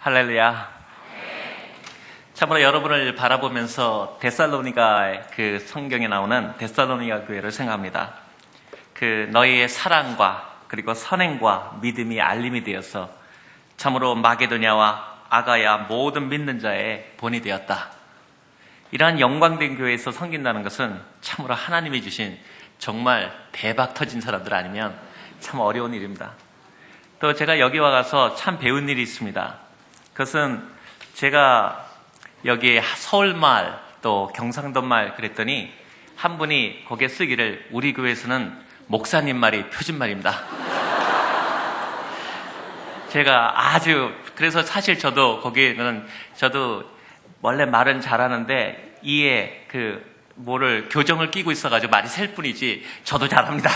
할렐루야. 참으로 여러분을 바라보면서 데살로니가 그 성경에 나오는 데살로니가 교회를 생각합니다. 그 너희의 사랑과 그리고 선행과 믿음이 알림이 되어서 참으로 마게도냐와 아가야 모든 믿는 자의 본이 되었다. 이러한 영광된 교회에서 섬긴다는 것은 참으로 하나님이 주신 정말 대박 터진 사람들 아니면 참 어려운 일입니다. 또 제가 여기 와가서 참 배운 일이 있습니다. 그것은 제가 여기 서울말 또 경상도말 그랬더니 한 분이 거기에 쓰기를 우리 교회에서는 목사님 말이 표준말입니다. 제가 그래서 사실 저도 거기에는 저도 원래 말은 잘하는데 이에 교정을 끼고 있어가지고 말이 셀 뿐이지 저도 잘합니다.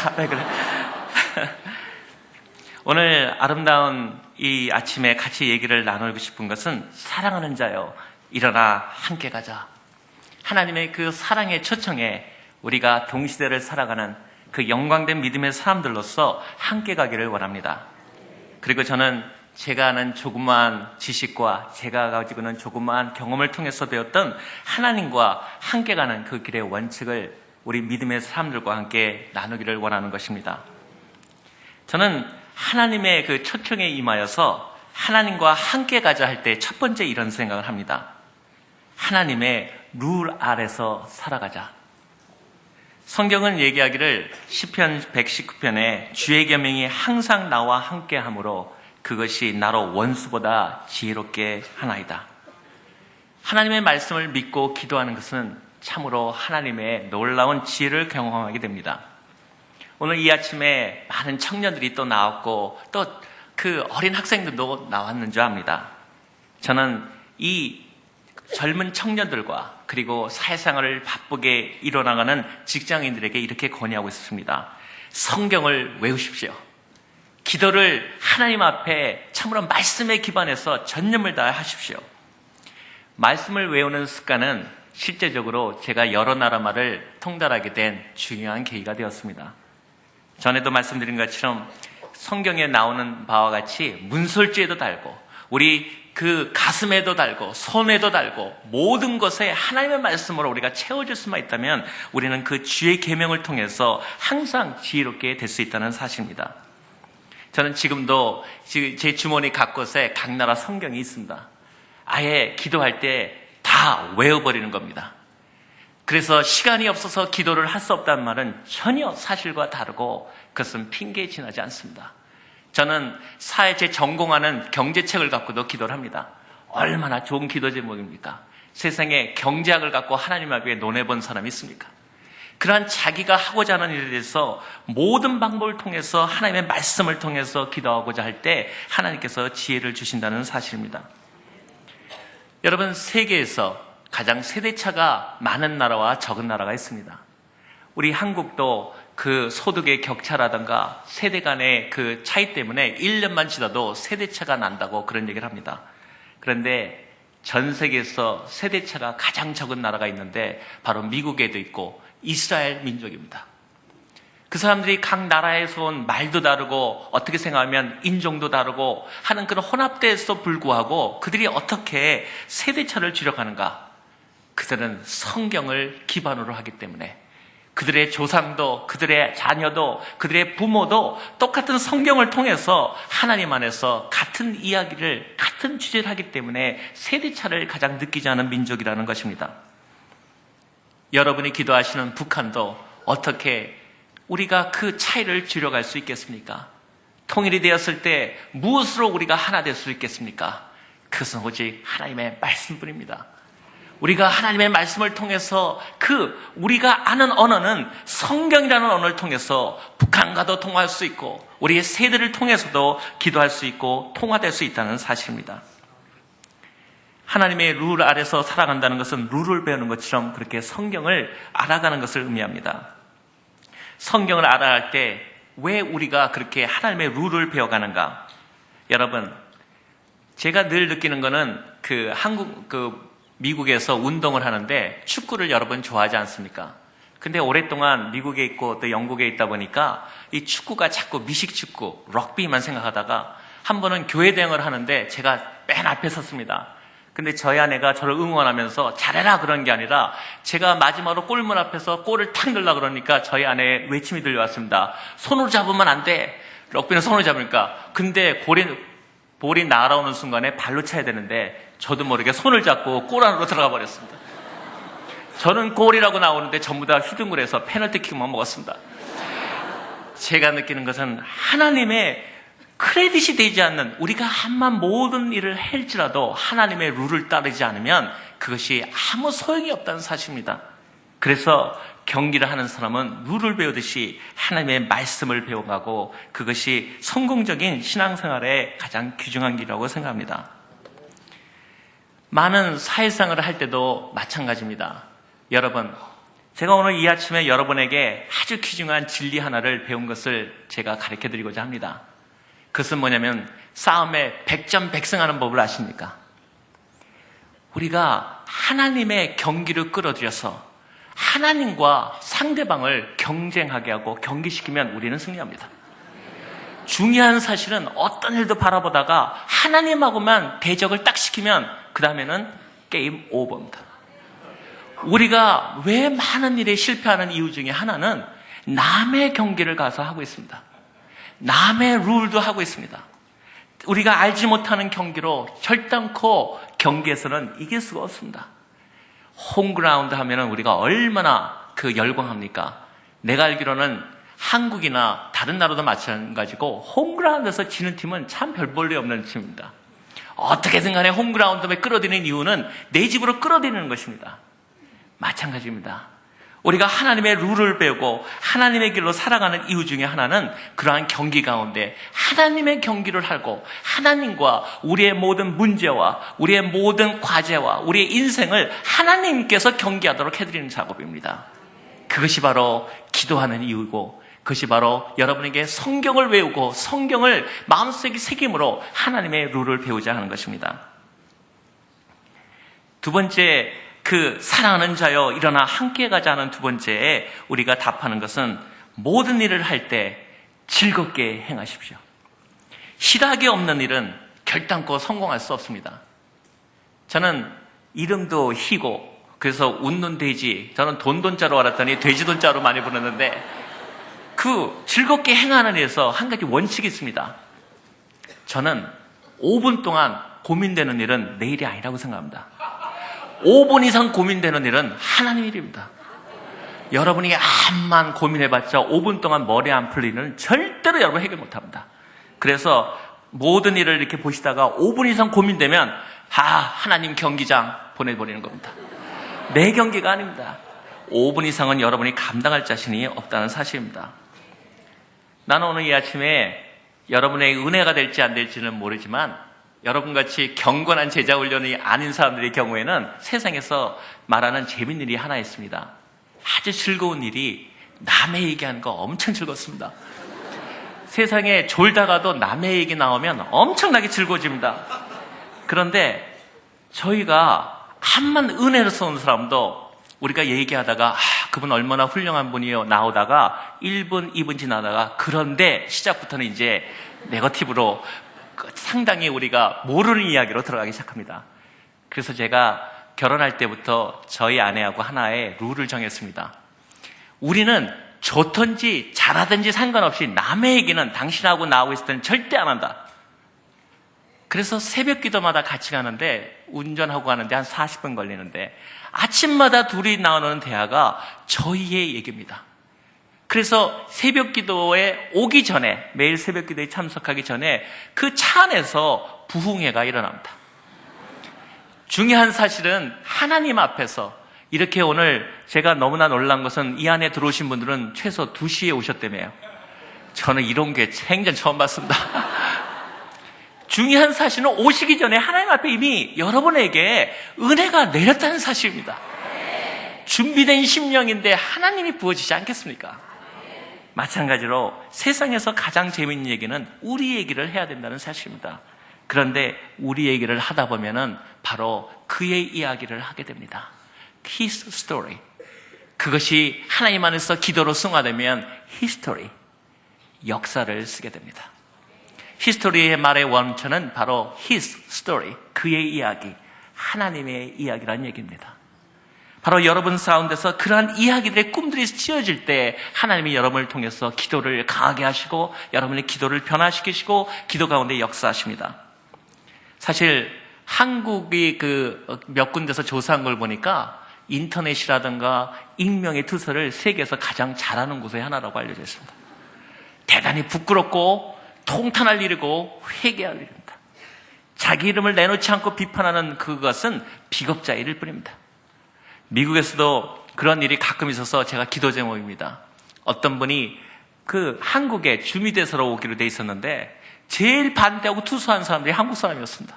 오늘 아름다운 이 아침에 같이 얘기를 나누고 싶은 것은 사랑하는 자여 일어나 함께 가자. 하나님의 그 사랑의 초청에 우리가 동시대를 살아가는 그 영광된 믿음의 사람들로서 함께 가기를 원합니다. 그리고 저는 제가 아는 조그마한 지식과 제가 가지고 있는 조그마한 경험을 통해서 배웠던 하나님과 함께 가는 그 길의 원칙을 우리 믿음의 사람들과 함께 나누기를 원하는 것입니다. 저는 하나님의 그 초청에 임하여서 하나님과 함께 가자 할 때 첫 번째 이런 생각을 합니다. 하나님의 룰 아래서 살아가자. 성경은 얘기하기를 시편 119편에 주의 계명이 항상 나와 함께 하므로 그것이 나로 원수보다 지혜롭게 하나이다. 하나님의 말씀을 믿고 기도하는 것은 참으로 하나님의 놀라운 지혜를 경험하게 됩니다. 오늘 이 아침에 많은 청년들이 또 나왔고 또 그 어린 학생들도 나왔는 줄 압니다. 저는 이 젊은 청년들과 그리고 사회생활을 바쁘게 이뤄나가는 직장인들에게 이렇게 권유하고 있습니다. 성경을 외우십시오. 기도를 하나님 앞에 참으로 말씀에 기반해서 전념을 다해 하십시오. 말씀을 외우는 습관은 실제적으로 제가 여러 나라 말을 통달하게 된 중요한 계기가 되었습니다. 전에도 말씀드린 것처럼 성경에 나오는 바와 같이 문설주에도 달고 우리 그 가슴에도 달고 손에도 달고 모든 것에 하나님의 말씀으로 우리가 채워질 수만 있다면 우리는 그 주의 계명을 통해서 항상 지혜롭게 될 수 있다는 사실입니다. 저는 지금도 제 주머니 곳곳에 각 나라 성경이 있습니다. 아예 기도할 때 다 외워버리는 겁니다. 그래서 시간이 없어서 기도를 할 수 없다는 말은 전혀 사실과 다르고 그것은 핑계에 지나지 않습니다. 저는 제 전공하는 경제책을 갖고도 기도를 합니다. 얼마나 좋은 기도 제목입니까? 세상에 경제학을 갖고 하나님 앞에 논해본 사람이 있습니까? 그러한 자기가 하고자 하는 일에 대해서 모든 방법을 통해서 하나님의 말씀을 통해서 기도하고자 할 때 하나님께서 지혜를 주신다는 사실입니다. 여러분, 세계에서 가장 세대차가 많은 나라와 적은 나라가 있습니다. 우리 한국도 그 소득의 격차라든가 세대 간의 그 차이 때문에 1년만 지나도 세대차가 난다고 그런 얘기를 합니다. 그런데 전 세계에서 세대차가 가장 적은 나라가 있는데 바로 미국에도 있고 이스라엘 민족입니다. 그 사람들이 각 나라에서 온 말도 다르고 어떻게 생각하면 인종도 다르고 하는 그런 혼합대에서 불구하고 그들이 어떻게 세대차를 줄여가는가? 그들은 성경을 기반으로 하기 때문에 그들의 조상도 그들의 자녀도 그들의 부모도 똑같은 성경을 통해서 하나님 안에서 같은 이야기를 같은 주제를 하기 때문에 세대차를 가장 느끼지 않은 민족이라는 것입니다. 여러분이 기도하시는 북한도 어떻게 우리가 그 차이를 줄여갈 수 있겠습니까? 통일이 되었을 때 무엇으로 우리가 하나 될 수 있겠습니까? 그것은 오직 하나님의 말씀뿐입니다. 우리가 하나님의 말씀을 통해서 우리가 아는 언어는 성경이라는 언어를 통해서 북한과도 통화할 수 있고 우리의 세대를 통해서도 기도할 수 있고 통화될 수 있다는 사실입니다. 하나님의 룰 아래서 살아간다는 것은 룰을 배우는 것처럼 그렇게 성경을 알아가는 것을 의미합니다. 성경을 알아갈 때 왜 우리가 그렇게 하나님의 룰을 배워가는가? 여러분, 제가 늘 느끼는 거는 미국에서 운동을 하는데 축구를 여러분 좋아하지 않습니까? 근데 오랫동안 미국에 있고 또 영국에 있다 보니까 이 축구가 자꾸 미식축구, 럭비만 생각하다가 한 번은 교회 대행을 하는데 제가 맨 앞에 섰습니다. 근데 저희 아내가 저를 응원하면서 잘해라 그런 게 아니라 제가 마지막으로 골문 앞에서 골을 탁 넣으려고 그러니까 저희 아내의 외침이 들려왔습니다. 손으로 잡으면 안 돼. 럭비는 손으로 잡으니까. 근데 볼이 날아오는 순간에 발로 차야 되는데 저도 모르게 손을 잡고 골 안으로 들어가 버렸습니다. 저는 골이라고 나오는데 전부 다 휘둥그레서 페널티킥만 먹었습니다. 제가 느끼는 것은 하나님의 크레딧이 되지 않는, 우리가 한만 모든 일을 할지라도 하나님의 룰을 따르지 않으면 그것이 아무 소용이 없다는 사실입니다. 그래서 경기를 하는 사람은 룰을 배우듯이 하나님의 말씀을 배워가고 그것이 성공적인 신앙생활의 가장 귀중한 길이라고 생각합니다. 많은 사회생활을 할 때도 마찬가지입니다. 여러분, 제가 오늘 이 아침에 여러분에게 아주 귀중한 진리 하나를 배운 것을 제가 가르쳐드리고자 합니다. 그것은 뭐냐면 싸움에 백전백승하는 법을 아십니까? 우리가 하나님의 경기를 끌어들여서 하나님과 상대방을 경쟁하게 하고 경기시키면 우리는 승리합니다. 중요한 사실은 어떤 일도 바라보다가 하나님하고만 대적을 딱 시키면 그 다음에는 게임 오버입니다. 우리가 왜 많은 일에 실패하는 이유 중에 하나는 남의 경기를 가서 하고 있습니다. 남의 룰도 하고 있습니다. 우리가 알지 못하는 경기로 결단코 경기에서는 이길 수가 없습니다. 홈그라운드 하면은 우리가 얼마나 열광합니까? 내가 알기로는 한국이나 다른 나라도 마찬가지고 홈그라운드에서 지는 팀은 참 별 볼일 없는 팀입니다. 어떻게든 간에 홈그라운드에 끌어들이는 이유는 내 집으로 끌어들이는 것입니다. 마찬가지입니다. 우리가 하나님의 룰을 배우고 하나님의 길로 살아가는 이유 중에 하나는 그러한 경기 가운데 하나님의 경기를 하고 하나님과 우리의 모든 문제와 우리의 모든 과제와 우리의 인생을 하나님께서 경기하도록 해드리는 작업입니다. 그것이 바로 기도하는 이유고 그것이 바로 여러분에게 성경을 외우고 성경을 마음속에 새김으로 하나님의 룰을 배우자 하는 것입니다. 두 번째, 사랑하는 자여 일어나 함께 가자 하는 두 번째에 우리가 답하는 것은 모든 일을 할 때 즐겁게 행하십시오. 희락이 없는 일은 결단코 성공할 수 없습니다. 저는 이름도 희고 그래서 웃는 돼지, 저는 돈자로 알았더니 돼지돈자로 많이 부르는데 즐겁게 행하는 일에서 한 가지 원칙이 있습니다. 저는 5분 동안 고민되는 일은 내 일이 아니라고 생각합니다. 5분 이상 고민되는 일은 하나님 일입니다. 여러분이 암만 고민해봤자 5분 동안 머리 안 풀리는 일은 절대로 여러분 해결 못합니다. 그래서 모든 일을 이렇게 보시다가 5분 이상 고민되면 하나님 경기장 보내버리는 겁니다. 내 경기가 아닙니다. 5분 이상은 여러분이 감당할 자신이 없다는 사실입니다. 나는 오늘 이 아침에 여러분의 은혜가 될지 안 될지는 모르지만 여러분같이 경건한 제자 훈련이 아닌 사람들의 경우에는 세상에서 말하는 재밌는 일이 하나 있습니다. 아주 즐거운 일이 남의 얘기하는 거 엄청 즐겁습니다. 세상에 졸다가도 남의 얘기 나오면 엄청나게 즐거워집니다. 그런데 저희가 한만 은혜를 쏘는 사람도 우리가 얘기하다가 그분 얼마나 훌륭한 분이요 나오다가 1분, 2분 지나다가 그런데 시작부터는 이제 네거티브로 상당히 우리가 모르는 이야기로 들어가기 시작합니다. 그래서 제가 결혼할 때부터 저희 아내하고 하나의 룰을 정했습니다. 우리는 좋든지 잘하든지 상관없이 남의 얘기는 당신하고 나하고 있을 때는 절대 안 한다. 그래서 새벽 기도마다 같이 가는데 운전하고 가는데 한 40분 걸리는데 아침마다 둘이 나누는 대화가 저희의 얘기입니다. 그래서 새벽 기도에 오기 전에, 매일 새벽 기도에 참석하기 전에 그 차 안에서 부흥회가 일어납니다. 중요한 사실은 하나님 앞에서 이렇게 오늘 제가 너무나 놀란 것은 이 안에 들어오신 분들은 최소 2시에 오셨다며요. 저는 이런 게 생전 처음 봤습니다. 중요한 사실은 오시기 전에 하나님 앞에 이미 여러분에게 은혜가 내렸다는 사실입니다. 준비된 심령인데 하나님이 부어지지 않겠습니까? 마찬가지로 세상에서 가장 재미있는 얘기는 우리 얘기를 해야 된다는 사실입니다. 그런데 우리 얘기를 하다 보면은 바로 그의 이야기를 하게 됩니다. His story. 그것이 하나님 안에서 기도로 승화되면 History, 역사를 쓰게 됩니다. 히스토리의 말의 원천은 바로 his story, 그의 이야기, 하나님의 이야기라는 얘기입니다. 바로 여러분 가운데서 그러한 이야기들의 꿈들이 씌워질 때 하나님이 여러분을 통해서 기도를 강하게 하시고 여러분의 기도를 변화시키시고 기도 가운데 역사하십니다. 사실 한국이 몇 군데서 조사한 걸 보니까 인터넷이라든가 익명의 투서를 세계에서 가장 잘하는 곳의 하나라고 알려져 있습니다. 대단히 부끄럽고 통탄할 일이고 회개할 일입니다. 자기 이름을 내놓지 않고 비판하는 그것은 비겁자의 일일 뿐입니다. 미국에서도 그런 일이 가끔 있어서 제가 기도 제목입니다. 어떤 분이 한국에 주미대사로 오기로 돼 있었는데 제일 반대하고 투수한 사람들이 한국 사람이었습니다.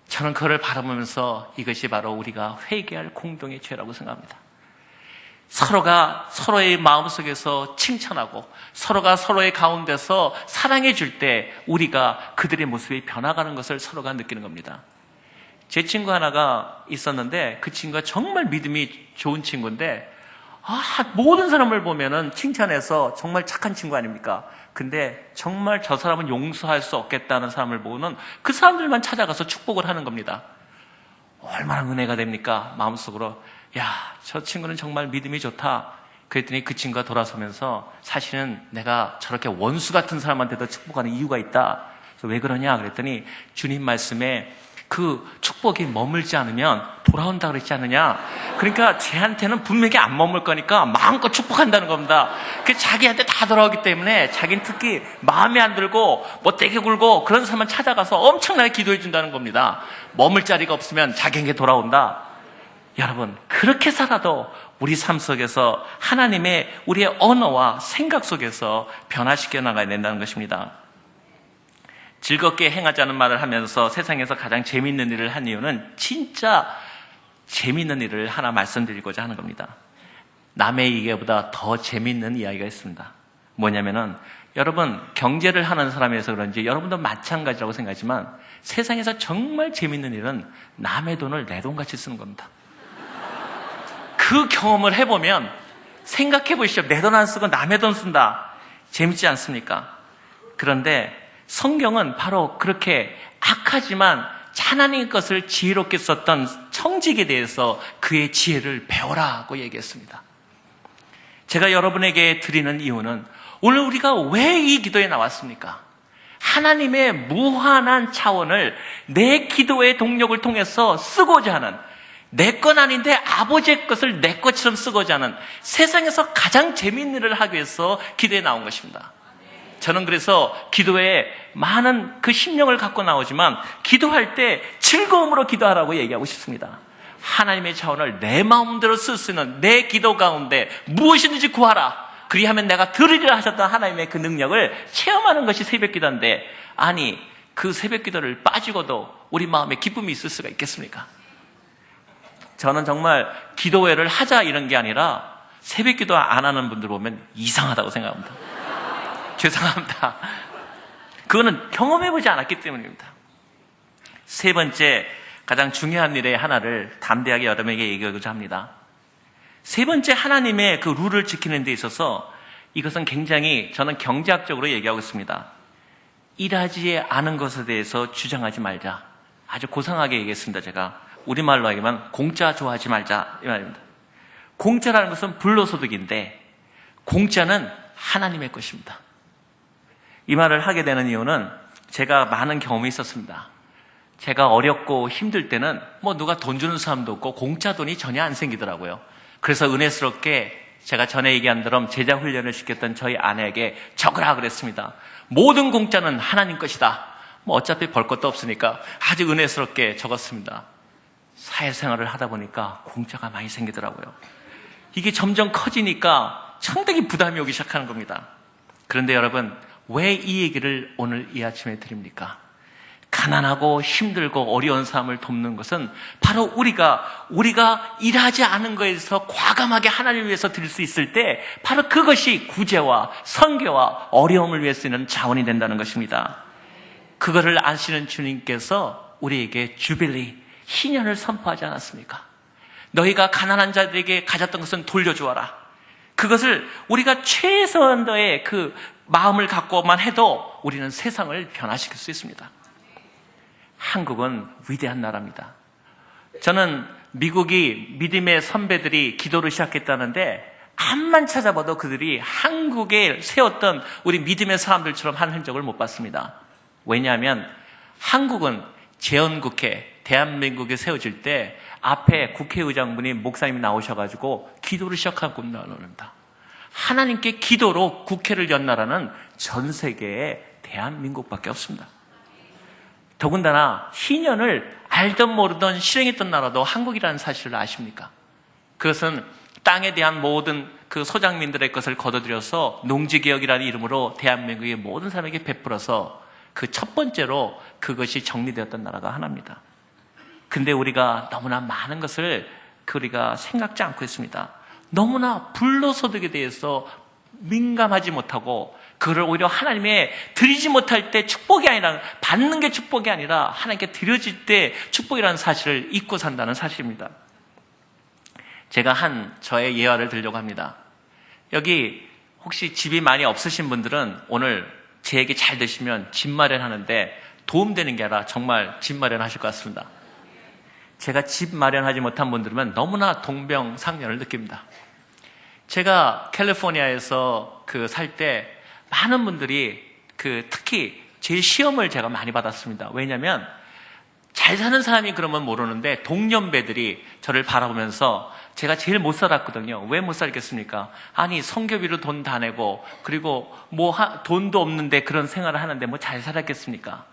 저는 그를 바라보면서 이것이 바로 우리가 회개할 공동의 죄라고 생각합니다. 서로가 서로의 마음속에서 칭찬하고 서로가 서로의 가운데서 사랑해 줄 때 우리가 그들의 모습이 변화가는 것을 서로가 느끼는 겁니다. 제 친구 하나가 있었는데 그 친구가 정말 믿음이 좋은 친구인데 모든 사람을 보면은 칭찬해서 정말 착한 친구 아닙니까? 근데 정말 저 사람은 용서할 수 없겠다는 사람을 보고는 그 사람들만 찾아가서 축복을 하는 겁니다. 얼마나 은혜가 됩니까? 마음속으로 야, 저 친구는 정말 믿음이 좋다. 그랬더니 그 친구가 돌아서면서 사실은 내가 저렇게 원수 같은 사람한테도 축복하는 이유가 있다. 그래서 왜 그러냐 그랬더니 주님 말씀에 그 축복이 머물지 않으면 돌아온다 그랬지 않느냐. 그러니까 쟤한테는 분명히 안 머물 거니까 마음껏 축복한다는 겁니다. 그 자기한테 다 돌아오기 때문에 자기는 특히 마음에 안 들고 못되게 굴고 그런 사람만 찾아가서 엄청나게 기도해 준다는 겁니다. 머물 자리가 없으면 자기에게 돌아온다. 여러분, 그렇게 살아도 우리 삶 속에서 하나님의 우리의 언어와 생각 속에서 변화시켜 나가야 된다는 것입니다. 즐겁게 행하자는 말을 하면서 세상에서 가장 재미있는 일을 한 이유는 진짜 재미있는 일을 하나 말씀드리고자 하는 겁니다. 남의 이야기보다 더 재미있는 이야기가 있습니다. 뭐냐면은 여러분 경제를 하는 사람이라서 그런지 여러분도 마찬가지라고 생각하지만 세상에서 정말 재미있는 일은 남의 돈을 내 돈같이 쓰는 겁니다. 그 경험을 해보면 생각해 보시죠. 내 돈 안 쓰고 남의 돈 쓴다. 재밌지 않습니까? 그런데 성경은 바로 그렇게 악하지만 하나님의 것을 지혜롭게 썼던 청직에 대해서 그의 지혜를 배워라고 얘기했습니다. 제가 여러분에게 드리는 이유는 오늘 우리가 왜 이 기도에 나왔습니까? 하나님의 무한한 차원을 내 기도의 동력을 통해서 쓰고자 하는 내 건 아닌데 아버지의 것을 내 것처럼 쓰고자 하는 세상에서 가장 재미있는 일을 하기 위해서 기도에 나온 것입니다. 저는 그래서 기도에 많은 그 심령을 갖고 나오지만 기도할 때 즐거움으로 기도하라고 얘기하고 싶습니다. 하나님의 차원을 내 마음대로 쓸 수 있는 내 기도 가운데 무엇이든지 구하라. 그리하면 내가 들으리라 하셨던 하나님의 그 능력을 체험하는 것이 새벽 기도인데 아니 그 새벽 기도를 빠지고도 우리 마음에 기쁨이 있을 수가 있겠습니까? 저는 정말 기도회를 하자 이런 게 아니라 새벽 기도 안 하는 분들 보면 이상하다고 생각합니다. 죄송합니다. 그거는 경험해보지 않았기 때문입니다. 세 번째 가장 중요한 일의 하나를 담대하게 여러분에게 얘기하고자 합니다. 세 번째 하나님의 그 룰을 지키는 데 있어서 이것은 굉장히 저는 경제학적으로 얘기하고 있습니다. 일하지 않은 것에 대해서 주장하지 말자. 아주 고상하게 얘기했습니다. 제가 우리말로 하기만 공짜 좋아하지 말자 이 말입니다. 공짜라는 것은 불로소득인데 공짜는 하나님의 것입니다. 이 말을 하게 되는 이유는 제가 많은 경험이 있었습니다. 제가 어렵고 힘들 때는 누가 돈 주는 사람도 없고 공짜 돈이 전혀 안 생기더라고요. 그래서 은혜스럽게 제가 전에 얘기한 대로 제자 훈련을 시켰던 저희 아내에게 적으라 그랬습니다. 모든 공짜는 하나님 것이다. 어차피 벌 것도 없으니까 아주 은혜스럽게 적었습니다. 사회생활을 하다 보니까 공짜가 많이 생기더라고요. 이게 점점 커지니까 상당히 부담이 오기 시작하는 겁니다. 그런데 여러분, 왜 이 얘기를 오늘 이 아침에 드립니까? 가난하고 힘들고 어려운 사람을 돕는 것은 바로 우리가 일하지 않은 것에서 과감하게 하나님을 위해서 드릴 수 있을 때 바로 그것이 구제와 선교와 어려움을 위해 쓰는 자원이 된다는 것입니다. 그거를 아시는 주님께서 우리에게 주빌리, 희년을 선포하지 않았습니까? 너희가 가난한 자들에게 가졌던 것은 돌려주어라. 그것을 우리가 최선의 그 마음을 갖고만 해도 우리는 세상을 변화시킬 수 있습니다. 한국은 위대한 나라입니다. 저는 미국이 믿음의 선배들이 기도를 시작했다는데 암만 찾아봐도 그들이 한국에 세웠던 우리 믿음의 사람들처럼 한 흔적을 못 봤습니다. 왜냐하면 한국은 재헌국회, 대한민국이 세워질 때 앞에 국회의장분이 목사님이 나오셔가지고 기도를 시작하고 나옵니다. 하나님께 기도로 국회를 연 나라는 전 세계에 대한민국밖에 없습니다. 더군다나 희년을 알던 모르던 실행했던 나라도 한국이라는 사실을 아십니까? 그것은 땅에 대한 모든 그 소장민들의 것을 거둬들여서 농지개혁이라는 이름으로 대한민국의 모든 사람에게 베풀어서 그 첫 번째로 그것이 정리되었던 나라가 하나입니다. 근데 우리가 너무나 많은 것을 우리가 생각지 않고 있습니다. 너무나 불로소득에 대해서 민감하지 못하고 그걸 오히려 하나님의 드리지 못할 때 축복이 아니라 받는 게 축복이 아니라 하나님께 드려질 때 축복이라는 사실을 잊고 산다는 사실입니다. 제가 저의 예화를 들려고 합니다. 여기 혹시 집이 많이 없으신 분들은 오늘 제 얘기 잘 드시면 집 마련하는데 도움되는 게 아니라 정말 집 마련하실 것 같습니다. 제가 집 마련하지 못한 분들은 너무나 동병상련을 느낍니다. 제가 캘리포니아에서 살 때 많은 분들이 특히 제 시험을 제가 많이 받았습니다. 왜냐하면 잘 사는 사람이 그러면 모르는데 동년배들이 저를 바라보면서 제가 제일 못 살았거든요. 왜 못 살겠습니까? 아니 성교비로 돈 다 내고 그리고 돈도 없는데 그런 생활을 하는데 잘 살았겠습니까?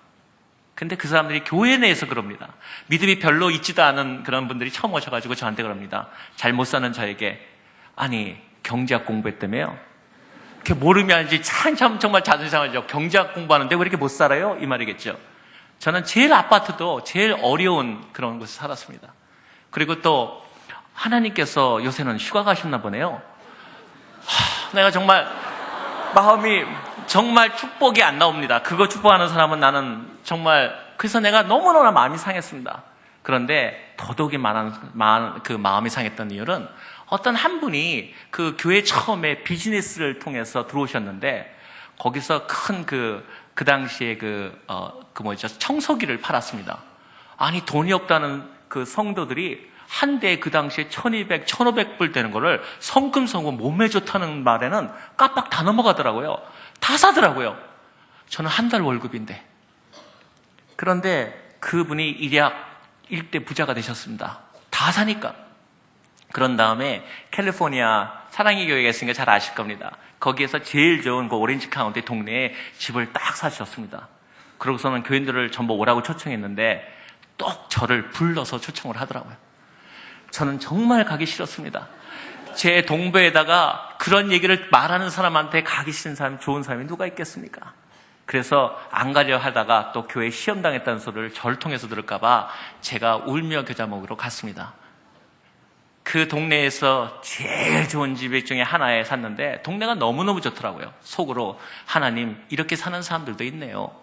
근데 그 사람들이 교회 내에서 그럽니다. 믿음이 별로 있지도 않은 그런 분들이 처음 오셔가지고 저한테 그럽니다. 잘 못 사는 저에게 아니 경제학 공부했다며요? 그렇게 모르면 알지 참 정말 자존심 상하죠. 경제학 공부하는데 왜 이렇게 못 살아요? 이 말이겠죠. 저는 제일 아파트도 제일 어려운 그런 곳에 살았습니다. 그리고 또 하나님께서 요새는 휴가 가셨나 보네요. 내가 정말 마음이 정말 축복이 안 나옵니다. 그거 축복하는 사람은 나는 정말 그래서 내가 너무너무 마음이 상했습니다. 그런데 더더욱이 그 마음이 상했던 이유는 어떤 한 분이 그 교회 처음에 비즈니스를 통해서 들어오셨는데 거기서 큰 그 당시에 청소기를 팔았습니다. 아니 돈이 없다는 그 성도들이 한 대에 그 당시에 1200, 1500불 되는 거를 성금성금 몸에 좋다는 말에는 깜빡 다 넘어가더라고요. 다 사더라고요. 저는 한 달 월급인데. 그런데 그분이 일약 일대 부자가 되셨습니다. 다 사니까. 그런 다음에 캘리포니아 사랑의 교회가 있으니까 잘 아실 겁니다. 거기에서 제일 좋은 그 오렌지 카운티 동네에 집을 딱 사셨습니다. 그러고서는 교인들을 전부 오라고 초청했는데 똑 저를 불러서 초청을 하더라고요. 저는 정말 가기 싫었습니다. 제 동부에다가 그런 얘기를 말하는 사람한테 가기 싫은 사람이 좋은 사람이 누가 있겠습니까? 그래서 안 가려 하다가 또 교회 시험 당했다는 소리를 저를 통해서 들을까봐 제가 울며 겨자 먹으러 갔습니다. 그 동네에서 제일 좋은 집 중에 하나에 샀는데 동네가 너무너무 좋더라고요. 속으로 하나님 이렇게 사는 사람들도 있네요.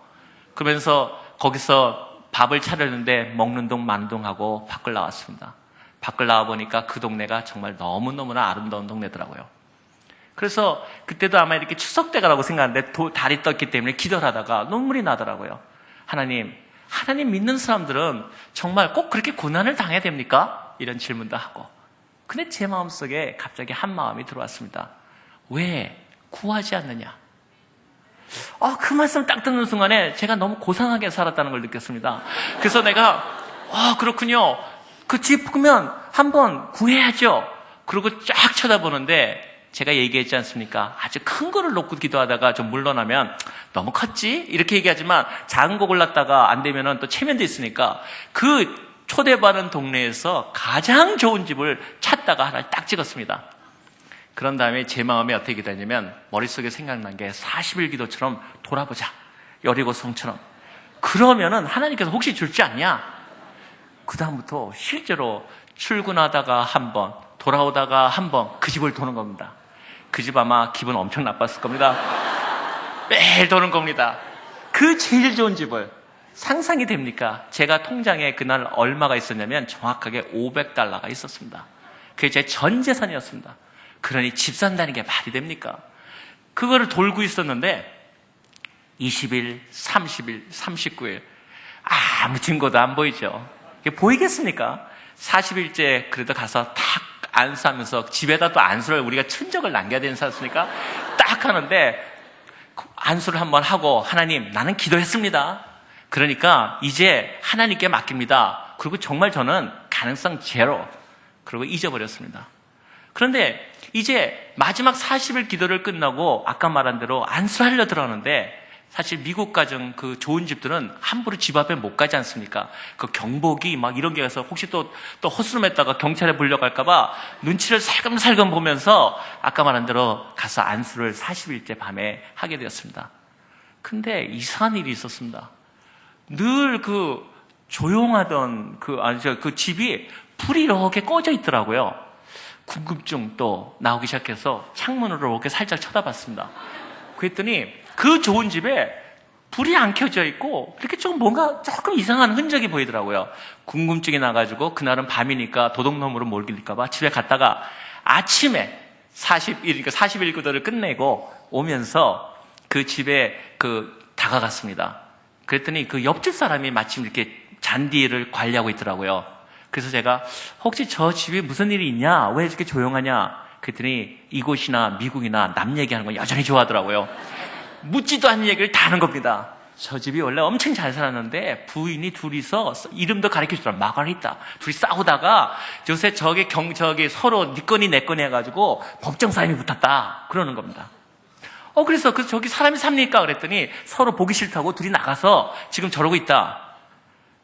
그러면서 거기서 밥을 차렸는데 먹는 동 마는 동 하고 밖을 나왔습니다. 밖을 나와보니까 그 동네가 정말 너무너무나 아름다운 동네더라고요. 그래서 그때도 아마 이렇게 추석 때가라고 생각하는데 달이 떴기 때문에 기도를 하다가 눈물이 나더라고요. 하나님 믿는 사람들은 정말 꼭 그렇게 고난을 당해야 됩니까? 이런 질문도 하고. 근데 제 마음속에 갑자기 한 마음이 들어왔습니다. 왜 구하지 않느냐? 그 말씀 딱 듣는 순간에 제가 너무 고상하게 살았다는 걸 느꼈습니다. 그래서 내가 그렇군요. 그 집 보면 한번 구해야죠. 그리고 쫙 쳐다보는데 제가 얘기했지 않습니까? 아주 큰 거를 놓고 기도하다가 좀 물러나면 너무 컸지? 이렇게 얘기하지만 작은 거 골랐다가 안 되면은 또 체면도 있으니까 그 초대받은 동네에서 가장 좋은 집을 찾다가 하나를 딱 찍었습니다. 그런 다음에 제 마음에 어떻게 기도했냐면 머릿속에 생각난 게 40일 기도처럼 돌아보자. 여리고성처럼. 그러면은 하나님께서 혹시 줄지 않냐? 그 다음부터 실제로 출근하다가 한 번, 돌아오다가 한 번 그 집을 도는 겁니다. 그 집 아마 기분 엄청 나빴을 겁니다. 매일 도는 겁니다. 그 제일 좋은 집을. 상상이 됩니까? 제가 통장에 그날 얼마가 있었냐면 정확하게 $500가 있었습니다. 그게 제 전 재산이었습니다. 그러니 집 산다는 게 말이 됩니까? 그거를 돌고 있었는데 20일, 30일, 39일 아무 증거도 안 보이죠. 이게 보이겠습니까? 40일째 그래도 가서 탁 안수하면서 집에다 또 안수를 우리가 천적을 남겨야 되는 사람이니까 딱 하는데 안수를 한번 하고 하나님 나는 기도했습니다. 그러니까 이제 하나님께 맡깁니다. 그리고 정말 저는 가능성 제로. 그리고 잊어버렸습니다. 그런데 이제 마지막 40일 기도를 끝나고 아까 말한 대로 안수하려 들어가는데 사실 미국 가정 그 좋은 집들은 함부로 집 앞에 못 가지 않습니까? 그 경복이 막 이런 게 가서 혹시 또 헛수름했다가 경찰에 불려갈까봐 눈치를 살금살금 보면서 아까 말한 대로 가서 안수를 40일째 밤에 하게 되었습니다. 근데 이상한 일이 있었습니다. 늘 그 조용하던 그 집이 불이 이렇게 꺼져 있더라고요. 궁금증 또 나오기 시작해서 창문으로 이렇게 살짝 쳐다봤습니다. 그랬더니 그 좋은 집에 불이 안 켜져 있고 이렇게 좀 뭔가 조금 이상한 흔적이 보이더라고요. 궁금증이 나가지고 그날은 밤이니까 도둑놈으로 몰릴까봐 집에 갔다가 아침에 40일 기도를 끝내고 오면서 그 집에 다가갔습니다. 그랬더니 그 옆집 사람이 마침 이렇게 잔디를 관리하고 있더라고요. 그래서 제가 혹시 저 집에 무슨 일이 있냐? 왜 이렇게 조용하냐? 그랬더니 이곳이나 미국이나 남 얘기하는 건 여전히 좋아하더라고요. 묻지도 않은 얘기를 다 하는 겁니다. 저 집이 원래 엄청 잘 살았는데 부인이 둘이서 이름도 가르쳐주더라. 마가리타. 둘이 싸우다가 요새 저기 서로 네 거니 내 거니 해가지고 법정 싸움이 붙었다. 그러는 겁니다. 그래서 저기 사람이 삽니까? 그랬더니 서로 보기 싫다고 둘이 나가서 지금 저러고 있다.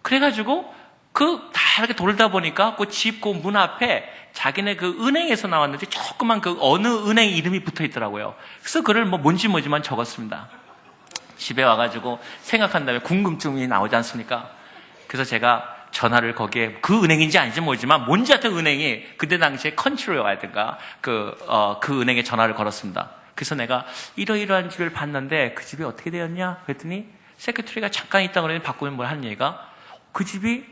그래가지고 다 이렇게 돌다 보니까 그 집 그 문 앞에 자기네 그 은행에서 나왔는데 조그만 그 어느 은행 이름이 붙어 있더라고요. 그래서 그걸 뭔지만 적었습니다. 집에 와가지고 생각한 다음에 궁금증이 나오지 않습니까? 그래서 제가 전화를 거기에 그 은행인지 아닌지 모르지만 뭔지 하여튼 은행이 그때 당시에 컨트롤이라든가 그 은행에 전화를 걸었습니다. 그래서 내가 이러이러한 집을 봤는데 그 집이 어떻게 되었냐? 그랬더니 세크터리가 잠깐 있다 그러니 바꾸면 뭘 하는 얘기가 그 집이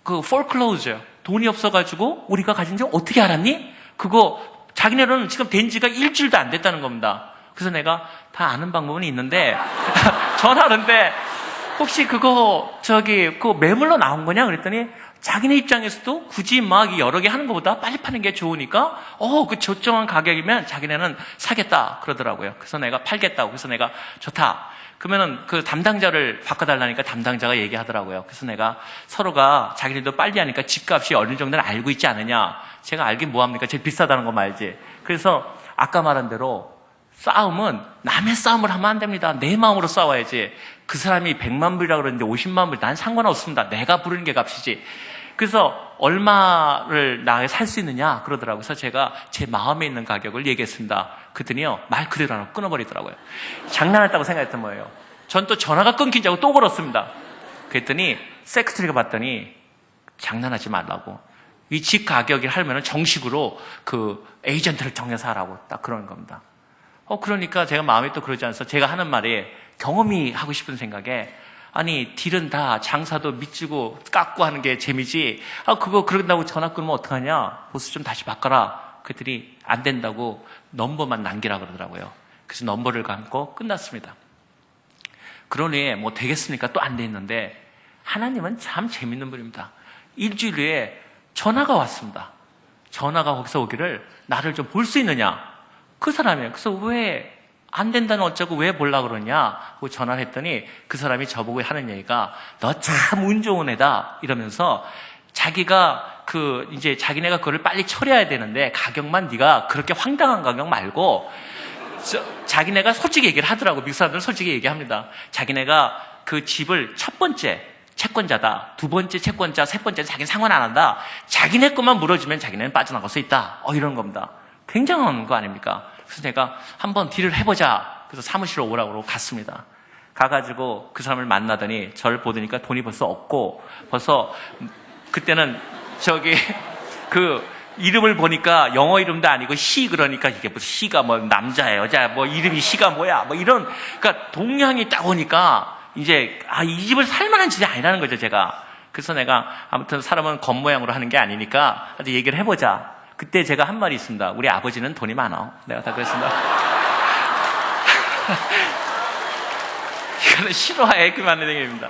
foreclosure 돈이 없어가지고 우리가 가진 지 어떻게 알았니? 그거 자기네는 지금 된 지가 일주일도 안 됐다는 겁니다. 그래서 내가 다 아는 방법은 있는데 전화하는데 혹시 그거 매물로 나온 거냐? 그랬더니 자기네 입장에서도 굳이 막 여러 개 하는 것보다 빨리 파는 게 좋으니까 그 적정한 가격이면 자기네는 사겠다 그러더라고요. 그래서 내가 팔겠다고. 그래서 내가 좋다. 그러면은 그 담당자를 바꿔달라니까 담당자가 얘기하더라고요. 그래서 내가 서로가 자기네도 빨리 하니까 집값이 어느 정도는 알고 있지 않느냐. 제가 알긴 뭐합니까? 제일 비싸다는 거 말지. 그래서 아까 말한 대로 싸움은 남의 싸움을 하면 안 됩니다. 내 마음으로 싸워야지. 그 사람이 100만 불이라고 그러는데 50만 불 난 상관없습니다. 내가 부르는 게 값이지. 그래서 얼마를 나에 살 수 있느냐 그러더라고요. 그래서 제가 제 마음에 있는 가격을 얘기했습니다. 그랬더니요 말 그대로 하나 끊어버리더라고요. 장난했다고 생각했던 거예요. 전 또 전화가 끊긴 줄 알고 또 걸었습니다. 그랬더니 세크터리가 봤더니 장난하지 말라고. 이 집 가격을 하면은 정식으로 그 에이전트를 정해서 하라고 딱 그러는 겁니다. 그러니까 제가 마음이 또 그러지 않아서 제가 하는 말이 경험이 하고 싶은 생각에 아니 딜은 다 장사도 미치고 깎고 하는 게 재미지 그거 그런다고 전화 끊으면 어떡하냐 보스 좀 다시 바꿔라 그랬더니 안 된다고 넘버만 남기라 그러더라고요. 그래서 넘버를 감고 끝났습니다. 그러니 뭐 되겠습니까? 또 안 됐는데 하나님은 참 재밌는 분입니다. 일주일 후에 전화가 왔습니다. 전화가 거기서 오기를 나를 좀 볼 수 있느냐 그 사람이에요. 그래서 왜 안 된다는 어쩌고 왜 보려고 그러냐 하고 전화를 했더니 그 사람이 저보고 하는 얘기가 너 참 운 좋은 애다 이러면서 자기가 이제 자기네가 그거를 빨리 처리해야 되는데 가격만 네가 그렇게 황당한 가격 말고 자기네가 솔직히 얘기를 하더라고. 미국 사람들은 솔직히 얘기합니다. 자기네가 그 집을 첫 번째 채권자다. 두 번째 채권자, 세 번째 자기는 상관 안 한다. 자기네 것만 물어주면 자기네는 빠져나갈 수 있다. 이런 겁니다. 굉장한 거 아닙니까? 그래서 내가 한번 딜을 해보자. 그래서 사무실로 오라고 갔습니다. 가가지고 그 사람을 만나더니 저를 보더니까 돈이 벌써 없고 벌써 그때는 이름을 보니까 영어 이름도 아니고 시 그러니까 이게 무슨 시가 뭐 남자야 여자야 뭐 이름이 시가 뭐야 뭐 이런 그러니까 동양이 딱 오니까 이제 이 집을 살만한 집이 아니라는 거죠 제가. 그래서 내가 아무튼 사람은 겉모양으로 하는 게 아니니까 아주 얘기를 해보자. 그때 제가 한 말이 있습니다. 우리 아버지는 돈이 많아. 내가 다 그랬습니다. 이거는 실화에 그만한 얘기입니다.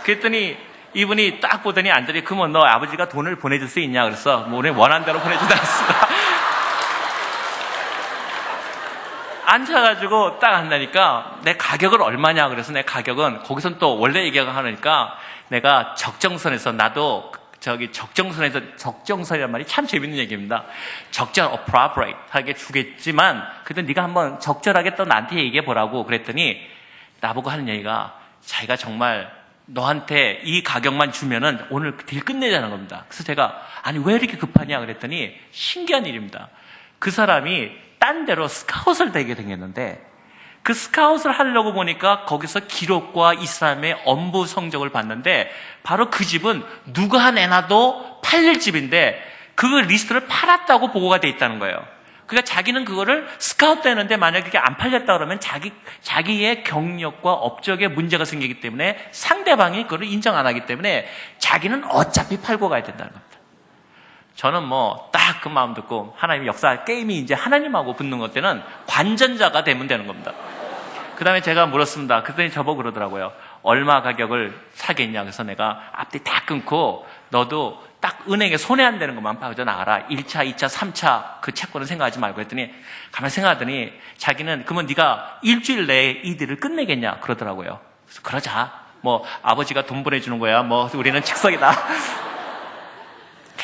그랬더니 이분이 딱 보더니 앉더니 그러면 너 아버지가 돈을 보내줄 수 있냐? 그래서 뭐 우리 원하는 대로 보내주다 했습니다. 앉아가지고 딱 한다니까 내 가격을 얼마냐? 그래서 내 가격은 거기선 또 원래 얘기가 하니까 내가 적정선에서 나도 적정선이란 말이 참 재밌는 얘기입니다. appropriate하게 주겠지만 그래도 네가 한번 적절하게 또 나한테 얘기해 보라고 그랬더니 나보고 하는 얘기가 자기가 정말 너한테 이 가격만 주면은 오늘 딜 끝내자는 겁니다. 그래서 제가 아니 왜 이렇게 급하냐 그랬더니 신기한 일입니다. 그 사람이 딴 데로 스카웃을 되게 생겼는데 그 스카웃을 하려고 보니까 거기서 기록과 이 사람의 업무 성적을 봤는데 바로 그 집은 누가 내놔도 팔릴 집인데 그 리스트를 팔았다고 보고가 돼 있다는 거예요. 그러니까 자기는 그거를 스카웃 되는데 만약에 그게 안 팔렸다 그러면 자기의 경력과 업적에 문제가 생기기 때문에 상대방이 그걸 인정 안 하기 때문에 자기는 어차피 팔고 가야 된다는 겁니다. 저는 뭐 딱 그 마음 듣고 하나님 역사 게임이 이제 하나님하고 붙는 것 때는 관전자가 되면 되는 겁니다. 그 다음에 제가 물었습니다. 그랬더니 저보고 그러더라고요. 얼마 가격을 사겠냐. 그래서 내가 앞뒤 다 끊고 너도 딱 은행에 손해 안 되는 것만 빠져나가라. 1차, 2차, 3차 그 채권은 생각하지 말고 했더니 가만히 생각하더니 자기는 그러면 네가 일주일 내에 이 딜을 끝내겠냐 그러더라고요. 그래서 그러자. 뭐 아버지가 돈 보내주는 거야. 뭐 우리는 즉석이다.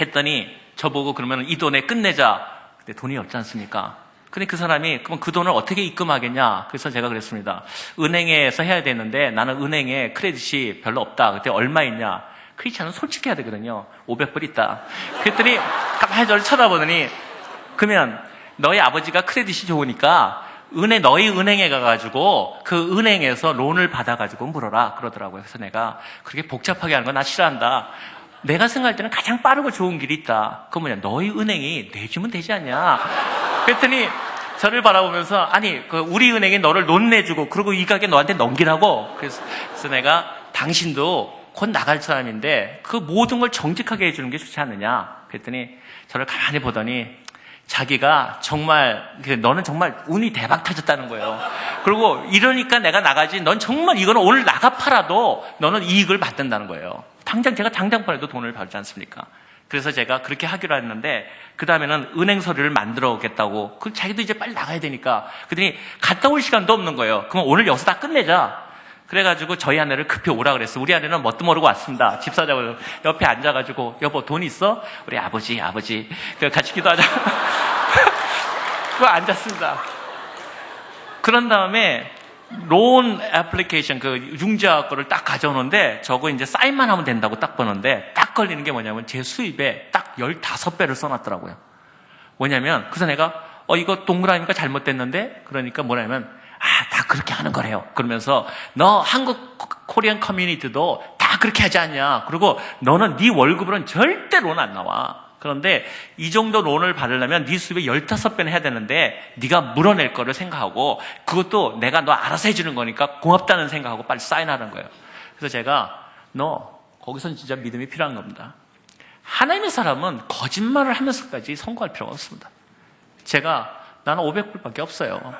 했더니 저보고 그러면 이 돈에 끝내자. 근데 돈이 없지 않습니까? 근데 그 사람이 그럼 그 돈을 어떻게 입금하겠냐? 그래서 제가 그랬습니다. 은행에서 해야 되는데 나는 은행에 크레딧이 별로 없다. 그때 얼마 있냐? 크리스찬은 솔직해야 되거든요. 500불 있다. 그랬더니 가만히 저를 쳐다보더니 그러면 너희 아버지가 크레딧이 좋으니까 너희 은행에 가가지고 그 은행에서 론을 받아가지고 물어라 그러더라고요. 그래서 내가 그렇게 복잡하게 하는 건 나 싫어한다. 내가 생각할 때는 가장 빠르고 좋은 길이 있다. 그건 뭐냐? 너희 은행이 내주면 되지 않냐? 그랬더니 저를 바라보면서 아니 우리 은행이 너를 론 내주고 그리고 이 가게 너한테 넘기라고. 그래서 내가 당신도 곧 나갈 사람인데 그 모든 걸 정직하게 해주는 게 좋지 않느냐? 그랬더니 저를 가만히 보더니 자기가 정말 너는 정말 운이 대박 터졌다는 거예요. 그리고 이러니까 내가 나가지. 넌 정말 이거는 오늘 나가 팔아도 너는 이익을 받는다는 거예요. 제가 당장 팔아도 돈을 벌지 않습니까? 그래서 제가 그렇게 하기로 했는데 그 다음에는 은행 서류를 만들어 오겠다고. 자기도 이제 빨리 나가야 되니까. 그랬더니 갔다 올 시간도 없는 거예요. 그럼 오늘 여기서 다 끝내자. 그래가지고 저희 아내를 급히 오라 그랬어. 우리 아내는 뭣도 모르고 왔습니다. 집 사자고 옆에 앉아가지고 여보 돈 있어? 우리 아버지 같이 기도하자. 그거 앉았습니다. 그런 다음에 론 애플리케이션 융자 거를 딱 가져오는데 저거 이제 사인만 하면 된다고 딱 보는데 딱 걸리는 게 뭐냐면 제 수입에 딱 15배를 써놨더라고요. 뭐냐면 그래서 내가 이거 동그라미가 잘못됐는데 그러니까 뭐냐면 다 그렇게 하는 거래요. 그러면서 너 한국 코리안 커뮤니티도 다 그렇게 하지 않냐. 그리고 너는 네 월급으로는 절대 론 안 나와. 그런데 이 정도 론을 받으려면 네 수입의 15배는 해야 되는데 네가 물어낼 거를 생각하고 그것도 내가 너 알아서 해주는 거니까 고맙다는 생각하고 빨리 사인하는 거예요. 그래서 제가 너 거기선 진짜 믿음이 필요한 겁니다. 하나님의 사람은 거짓말을 하면서까지 성공할 필요가 없습니다. 나는 500불밖에 없어요.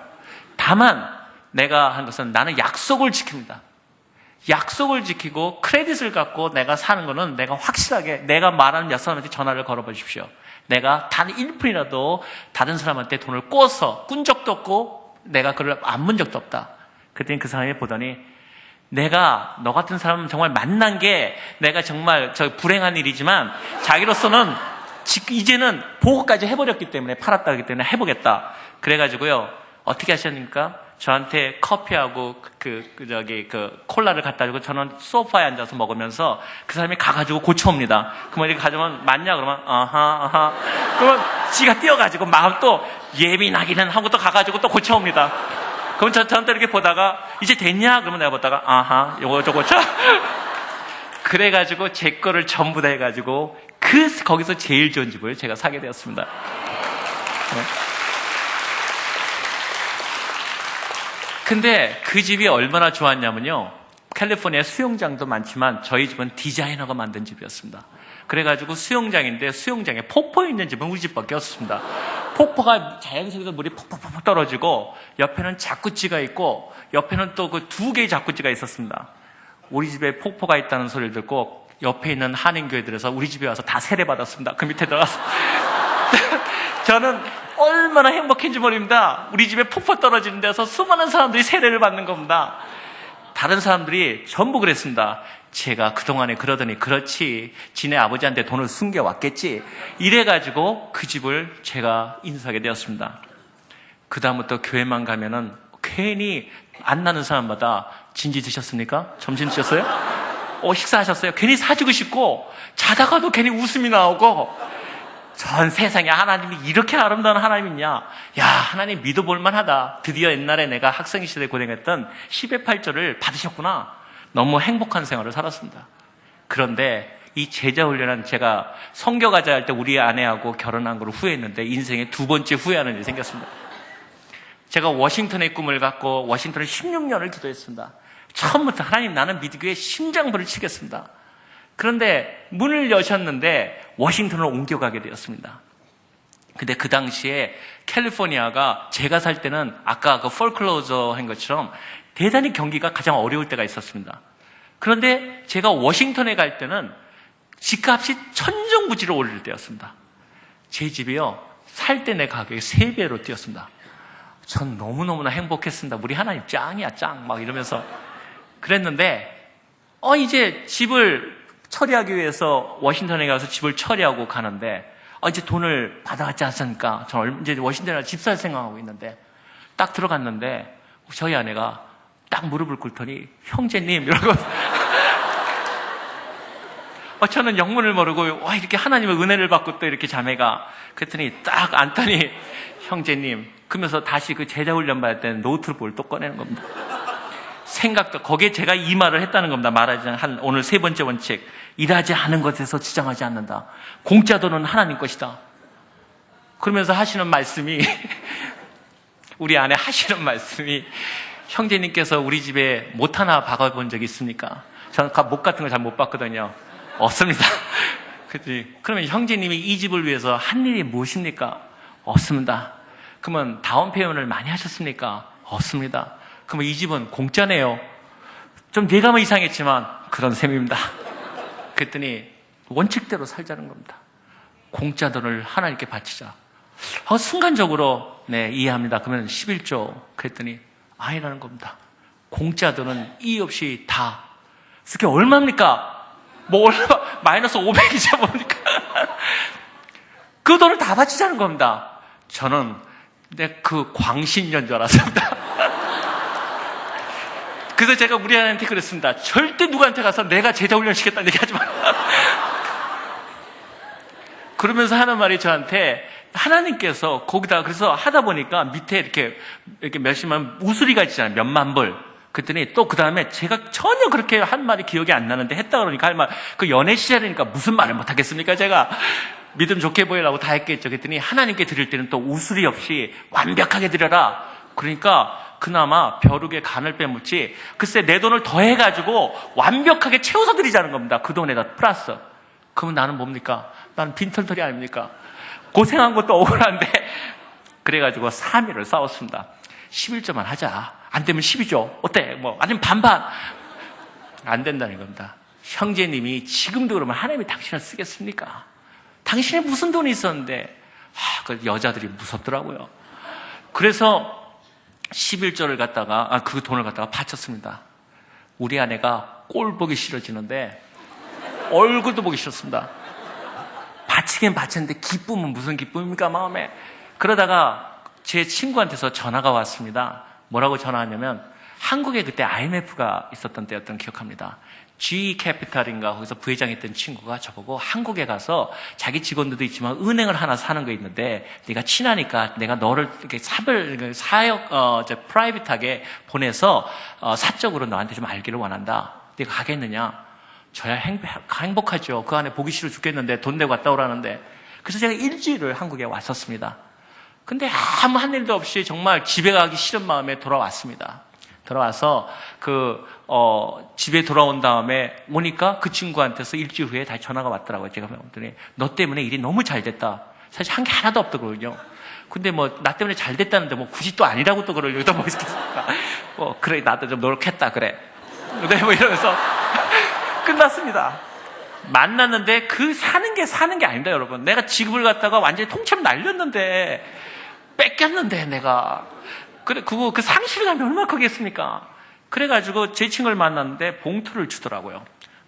다만 내가 한 것은 나는 약속을 지킵니다. 약속을 지키고 크레딧을 갖고 내가 사는 거는 내가 확실하게 내가 말하는 몇 사람한테 전화를 걸어보십시오. 내가 단 1푼이라도 다른 사람한테 돈을 꾼 적도 없고 내가 그걸 안 문 적도 없다. 그랬더니 그 사람이 보더니 내가 너 같은 사람 정말 만난 게 내가 정말 불행한 일이지만 자기로서는 이제는 보고까지 해버렸기 때문에 팔았다 하기 때문에 해보겠다. 그래가지고요. 어떻게 하셨습니까? 저한테 커피하고 콜라를 갖다 주고 저는 소파에 앉아서 먹으면서 그 사람이 가가지고 고쳐옵니다. 그러면 이렇게 가져오면 맞냐? 그러면 아하. 그러면 지가 뛰어가지고 마음 또 예민하기는 하고 또 가가지고 또 고쳐옵니다. 그럼 저한테 이렇게 보다가 이제 됐냐? 그러면 내가 보다가 아하 요거 저거 고쳐. 그래가지고 제 거를 전부 다 해가지고 거기서 제일 좋은 집을 제가 사게 되었습니다. 네. 근데 그 집이 얼마나 좋았냐면요. 캘리포니아 수영장도 많지만 저희 집은 디자이너가 만든 집이었습니다. 그래가지고 수영장인데 수영장에 폭포 있는 집은 우리 집밖에 없습니다. 폭포가 자연스레도 물이 폭폭폭 떨어지고 옆에는 자쿠지가 있고 옆에는 또 그 2개의 자쿠지가 있었습니다. 우리 집에 폭포가 있다는 소리를 듣고 옆에 있는 한인교회들에서 우리 집에 와서 다 세례받았습니다. 그 밑에 들어가서. 저는 얼마나 행복한지 모릅니다. 우리 집에 폭포 떨어지는 데서 수많은 사람들이 세례를 받는 겁니다. 다른 사람들이 전부 그랬습니다. 제가 그동안에 그러더니 그렇지, 지네 아버지한테 돈을 숨겨왔겠지, 이래가지고 그 집을 제가 인수하게 되었습니다. 그 다음부터 교회만 가면은 괜히 안 나는 사람마다 진지 드셨습니까? 점심 드셨어요? 식사하셨어요? 괜히 사주고 싶고 자다가도 괜히 웃음이 나오고, 전 세상에 하나님이 이렇게 아름다운 하나님이냐, 야, 하나님 믿어볼 만하다. 드디어 옛날에 내가 학생 시절에 고생했던 10의 8조를 받으셨구나. 너무 행복한 생활을 살았습니다. 그런데 이 제자 훈련은 제가 선교 가자 할 때 우리 아내하고 결혼한 걸 후회했는데 인생의 2번째 후회하는 일이 생겼습니다. 제가 워싱턴의 꿈을 갖고 워싱턴에 16년을 기도했습니다. 처음부터 하나님, 나는 미드교에 심장부를 치겠습니다. 그런데 문을 여셨는데 워싱턴으로 옮겨가게 되었습니다. 근데 그 당시에 캘리포니아가 제가 살 때는 아까 그 폴클로저 한 것처럼 대단히 경기가 가장 어려울 때가 있었습니다. 그런데 제가 워싱턴에 갈 때는 집값이 천정부지로 오를 때였습니다. 제 집이요, 살 때 내 가격이 3배로 뛰었습니다. 전 너무너무나 행복했습니다. 우리 하나님 짱이야, 짱. 막 이러면서 그랬는데, 이제 집을 처리하기 위해서 워싱턴에 가서 집을 처리하고 가는데, 이제 돈을 받아갔지 않습니까? 저는 이제 워싱턴에 집 살 생각하고 있는데, 딱 들어갔는데, 저희 아내가 딱 무릎을 꿇더니, 형제님, 이러고. 저는 영문을 모르고, 이렇게 하나님의 은혜를 받고 또 이렇게 자매가, 그랬더니 딱 앉더니, 형제님, 그러면서 다시 그 제자훈련 받을 때는 노트북을 또 꺼내는 겁니다. 생각도, 거기에 제가 이 말을 했다는 겁니다. 말하지 않은 오늘 3번째 원칙. 일하지 않은 것에서 지장하지 않는다. 공짜 돈은 하나님 것이다. 그러면서 하시는 말씀이, 우리 아내 하시는 말씀이, 형제님께서 우리 집에 못 하나 박아본 적 있습니까? 저는 못 같은 거 잘 못 봤거든요. 없습니다. 그러면 형제님이 이 집을 위해서 한 일이 무엇입니까? 없습니다. 그러면 다운 페이먼트를 많이 하셨습니까? 없습니다. 그러면 이 집은 공짜네요. 좀 예감은 이상했지만 그런 셈입니다. 그랬더니 원칙대로 살자는 겁니다. 공짜 돈을 하나님께 바치자. 순간적으로 네, 이해합니다. 그러면 11조. 그랬더니 아니라는 겁니다. 공짜 돈은 이의 없이 다. 그게 얼마입니까? 얼마, 마이너스 500이자 뭡니까? 그 돈을 다 바치자는 겁니다. 저는 그 광신년 줄 알았습니다. 그래서 제가 우리 아내한테 그랬습니다. 절대 누구한테 가서 내가 제자훈련 시켰다는 얘기 하지 마라. 그러면서 하는 말이 저한테, 하나님께서 거기다, 그래서 하다 보니까 밑에 이렇게 몇십만 우수리가 있잖아요. 몇만 불. 그랬더니 또 그 다음에 제가 전혀 그렇게 한 말이 기억이 안 나는데 했다 그러니까 할 말, 그 연애 시절이니까 무슨 말을 못 하겠습니까? 제가 믿음 좋게 보이려고 다 했겠죠. 그랬더니 하나님께 드릴 때는 또 우수리 없이 완벽하게 드려라. 그러니까 그나마 벼룩에 간을 빼묻지, 글쎄 내 돈을 더해가지고 완벽하게 채워서 드리자는 겁니다. 그 돈에다 플러스. 그러면 나는 뭡니까? 나는 빈털털이 아닙니까? 고생한 것도 억울한데. 그래가지고 3일을 싸웠습니다. 11조만 하자. 안 되면 12조. 어때? 아니면 반반. 안 된다는 겁니다. 형제님이 지금도 그러면 하나님이 당신을 쓰겠습니까? 당신이 무슨 돈이 있었는데. 그 여자들이 무섭더라고요. 그래서 11조를 갖다가, 그 돈을 갖다가 바쳤습니다. 우리 아내가 꼴 보기 싫어지는데, 얼굴도 보기 싫었습니다. 바치긴 바쳤는데, 기쁨은 무슨 기쁨입니까, 마음에? 그러다가 제 친구한테서 전화가 왔습니다. 뭐라고 전화하냐면, 한국에 그때 IMF가 있었던 때였던 기억합니다. G캐피탈인가 거기서 부회장했던 친구가 저보고 한국에 가서 자기 직원들도 있지만 은행을 하나 사는 거 있는데 네가 친하니까 내가 너를 이렇게 프라이빗하게 보내서 사적으로 너한테 좀 알기를 원한다. 네가 가겠느냐? 저야 행복하죠. 그 안에 보기 싫어 죽겠는데 돈 내고 갔다 오라는데. 그래서 제가 일주일을 한국에 왔었습니다. 근데 아무 한 일도 없이 정말 집에 가기 싫은 마음에 돌아왔습니다. 돌아와서 집에 돌아온 다음에 오니까 그 친구한테서 일주일 후에 다시 전화가 왔더라고요. 제가 봤더니 너 때문에 일이 너무 잘 됐다. 사실 한 게 하나도 없더군요. 근데 나 때문에 잘 됐다는데 굳이 또 아니라고 또 그러려고 또 있겠습니까? 그래, 나도 좀 노력했다, 그래. 네, 이러면서 끝났습니다. 만났는데 사는 게 아닙니다, 여러분. 내가 지급을 갖다가 완전히 통째로 날렸는데, 뺏겼는데, 내가. 그 상실감이 얼마나 크겠습니까? 그래가지고 제 친구를 만났는데 봉투를 주더라고요.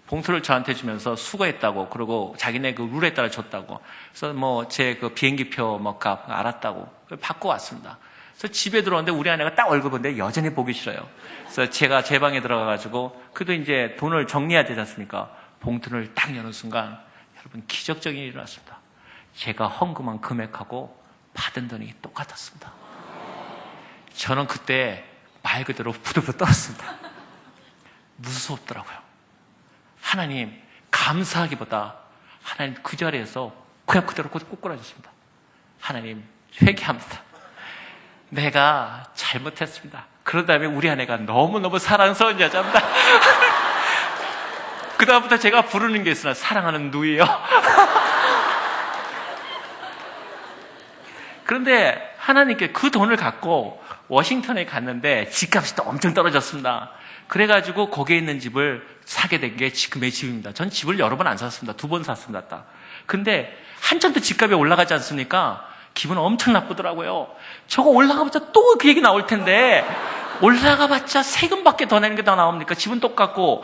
봉투를 저한테 주면서 수고했다고, 그리고 자기네 그 룰에 따라 줬다고. 그래서 제 그 비행기표 값 알았다고. 받고 왔습니다. 그래서 집에 들어오는데 우리 아내가 딱 얼굴 보는데 여전히 보기 싫어요. 그래서 제가 제 방에 들어가가지고, 그래도 이제 돈을 정리해야 되지 않습니까? 봉투를 딱 여는 순간, 여러분, 기적적인 일이 일어났습니다. 제가 헌금한 금액하고 받은 돈이 똑같았습니다. 저는 그때 말 그대로 부들부들 떨었습니다. 무섭더라고요. 하나님, 감사하기보다 하나님 그 자리에서 그냥 그대로 꼬꾸라졌습니다. 하나님, 회개합니다. 내가 잘못했습니다. 그런 다음에 우리 아내가 너무너무 사랑스러운 여자입니다. 그 다음부터 제가 부르는 게 있으나 사랑하는 누이요. 그런데 하나님께 그 돈을 갖고 워싱턴에 갔는데 집값이 또 엄청 떨어졌습니다. 그래가지고 거기에 있는 집을 사게 된 게 지금의 집입니다. 전 집을 여러 번 안 샀습니다. 2번 샀습니다. 근데 한참 더 집값이 올라가지 않습니까? 기분 엄청 나쁘더라고요. 저거 올라가봤자 또 그 얘기 나올 텐데 올라가봤자 세금밖에 더 내는 게 더 나옵니까? 집은 똑같고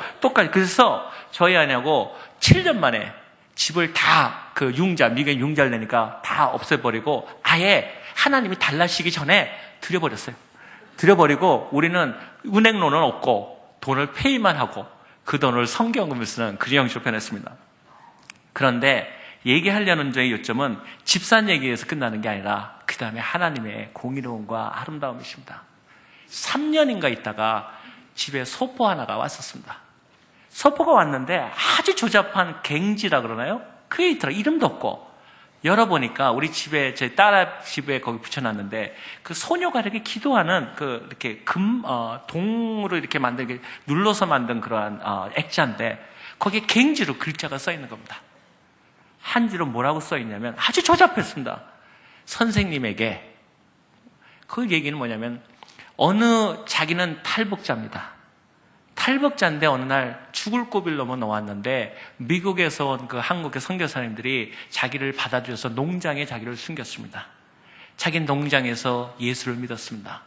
그래서 저희 아내하고 7년 만에 집을 다 미국에 융자를 내니까 다 없애버리고 아예 하나님이 달라시기 전에 들여버렸어요. 들여버리고 우리는 은행로는 없고 돈을 페이만 하고 그 돈을 성경금을 쓰는 그런 형식으로 변했습니다. 그런데 얘기하려는 저의 요점은 집산 얘기에서 끝나는 게 아니라 그 다음에 하나님의 공의로움과 아름다움이십니다. 3년인가 있다가 집에 소포 하나가 왔었습니다. 소포가 왔는데 아주 조잡한 갱지라 그러나요? 그게 있더라. 이름도 없고. 열어보니까 우리 집에, 제 딸 집에 거기 붙여놨는데 그 소녀가 이렇게 기도하는 이렇게 동으로 이렇게 만든, 눌러서 만든 그러한 액자인데 거기에 갱지로 글자가 써 있는 겁니다. 한지로 뭐라고 써 있냐면 아주 조잡했습니다. 선생님에게. 그 얘기는 뭐냐면 자기는 탈북자입니다. 탈북자인데 어느 날 죽을 고비를 넘어 놓았는데 미국에서 온 그 한국의 선교사님들이 자기를 받아들여서 농장에 자기를 숨겼습니다. 자기는 농장에서 예수를 믿었습니다.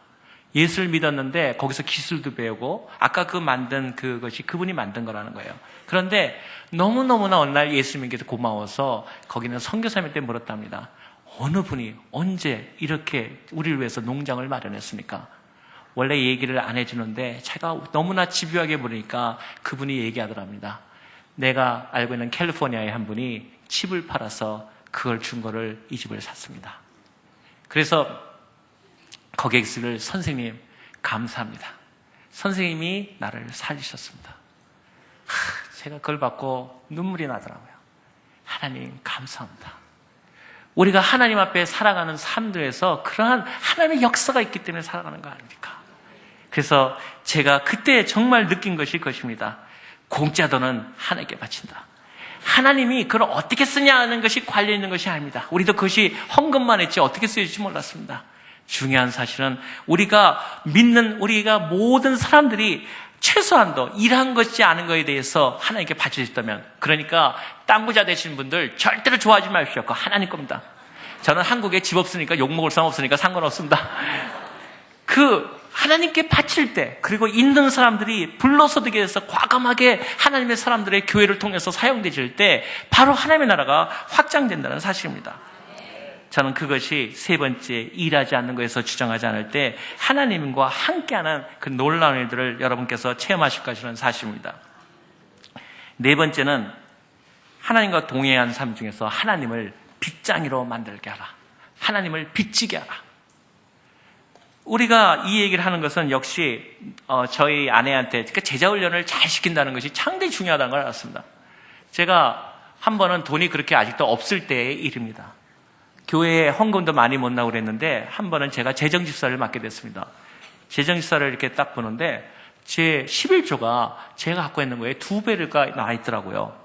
예수를 믿었는데 거기서 기술도 배우고 아까 만든 그것이 그분이 만든 거라는 거예요. 그런데 너무너무나 어느 날 예수님께서 고마워서 거기는 선교사님한테 물었답니다. 어느 분이 언제 이렇게 우리를 위해서 농장을 마련했습니까? 원래 얘기를 안 해주는데 제가 너무나 집요하게 물으니까 그분이 얘기하더랍니다. 내가 알고 있는 캘리포니아의 한 분이 집을 팔아서 그걸 준 거를 이 집을 샀습니다. 그래서 거기에 있을 선생님 감사합니다. 선생님이 나를 살리셨습니다. 제가 그걸 받고 눈물이 나더라고요. 하나님 감사합니다. 우리가 하나님 앞에 살아가는 삶들에서 그러한 하나님의 역사가 있기 때문에 살아가는 거 아닙니까? 그래서 제가 그때 정말 느낀 것이 그것입니다. 공짜 돈은 하나님께 바친다. 하나님이 그걸 어떻게 쓰냐 하는 것이 관련 있는 것이 아닙니다. 우리도 그것이 헌금만 했지 어떻게 쓰일지 몰랐습니다. 중요한 사실은 우리가 믿는 우리가 모든 사람들이 최소한도 일한 것이 아는 것에 대해서 하나님께 바치셨다면, 그러니까 땅 부자 되시는 분들 절대로 좋아하지 마십시오. 그거 하나님 겁니다. 저는 한국에 집 없으니까 욕먹을 사람 없으니까 상관없습니다. 하나님께 바칠 때, 그리고 있는 사람들이 불로소득에 대해서 과감하게 하나님의 사람들의 교회를 통해서 사용되질 때 바로 하나님의 나라가 확장된다는 사실입니다. 저는 그것이 세 번째, 일하지 않는 것에서 주장하지 않을 때 하나님과 함께하는 그 놀라운 일들을 여러분께서 체험하실 것이라는 사실입니다. 네 번째는 하나님과 동행한 삶 중에서 하나님을 빚장이로 만들게 하라. 하나님을 빚지게 하라. 우리가 이 얘기를 하는 것은 역시 저희 아내한테 제자 훈련을 잘 시킨다는 것이 상당히 중요하다는 걸 알았습니다. 제가 한 번은 돈이 그렇게 아직도 없을 때의 일입니다. 교회에 헌금도 많이 못 나오고 그랬는데 한 번은 제가 재정집사를 맡게 됐습니다. 재정지사를 이렇게 딱 보는데 제 11조가 제가 갖고 있는 거에 2배가 나와 있더라고요.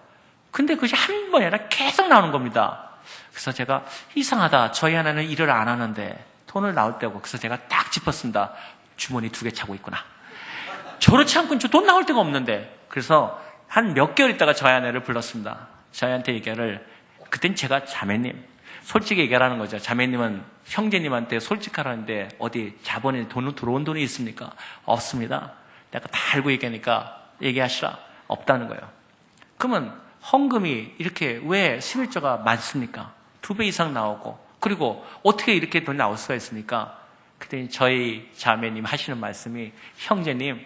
근데 그것이 한 번이 아니라 계속 나오는 겁니다. 그래서 제가 이상하다. 저희 하나는 일을 안 하는데 돈을 나올 때고. 그래서 제가 딱 짚었습니다. 주머니 2개 차고 있구나. 저렇지 않고 돈 나올 데가 없는데. 그래서 한 몇 개월 있다가 저희 아내를 불렀습니다. 저희한테 얘기를, 그땐 제가 자매님, 솔직히 얘기하라는 거죠. 자매님은 형제님한테 솔직하라는데 어디 자본에 들어온 돈이 있습니까? 없습니다. 내가 다 알고 얘기하니까 얘기하시라. 없다는 거예요. 그러면 헌금이 이렇게 왜 11조가 많습니까? 2배 이상 나오고, 그리고 어떻게 이렇게 돈이 나올 수가 있습니까? 그때 저희 자매님 하시는 말씀이, 형제님은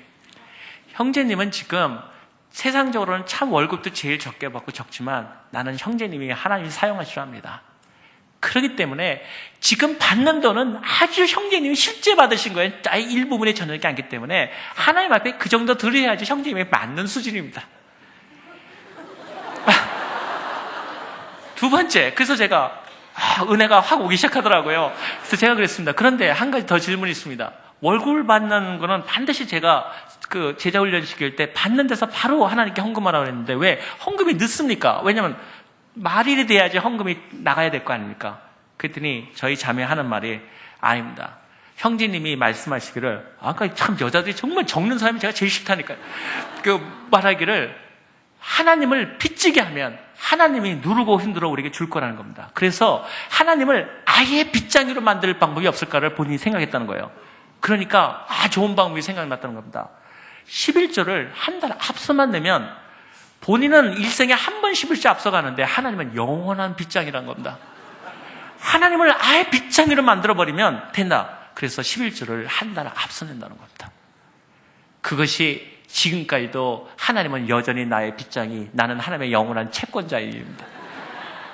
지금 세상적으로는 참 월급도 제일 적게 받고 적지만 나는 형제님이 하나님이 사용하시려 합니다. 그렇기 때문에 지금 받는 돈은 아주 형제님이 실제 받으신 거예요. 아예 일부분에 전하지 않기 때문에 하나님 앞에 그 정도 드려야지 형제님이 맞는 수준입니다. 두 번째, 그래서 제가 은혜가 확 오기 시작하더라고요. 그래서 제가 그랬습니다. 그런데 한 가지 더 질문이 있습니다. 월급을 받는 거는 반드시 제가 그 제자 훈련 시킬 때 받는 데서 바로 하나님께 헌금하라고 했는데 왜 헌금이 늦습니까? 왜냐면 말일이 돼야지 헌금이 나가야 될 거 아닙니까? 그랬더니 저희 자매 하는 말이, 아닙니다. 형제님이 말씀하시기를, 아까 참 여자들이 정말 적는 사람이 제가 제일 싫다니까요. 말하기를, 하나님을 빚지게 하면 하나님이 누르고 흔들어 우리에게 줄 거라는 겁니다. 그래서 하나님을 아예 빚장이로 만들 방법이 없을까를 본인이 생각했다는 거예요. 그러니까 좋은 방법이 생각났다는 겁니다. 11조를 한 달 앞서만 내면 본인은 일생에 한 번 11조 앞서가는데 하나님은 영원한 빚장이라는 겁니다. 하나님을 아예 빚장이로 만들어버리면 된다. 그래서 11조를 한 달 앞서 낸다는 겁니다. 그것이 지금까지도 하나님은 여전히 나의 빚장이, 나는 하나님의 영원한 채권자입니다.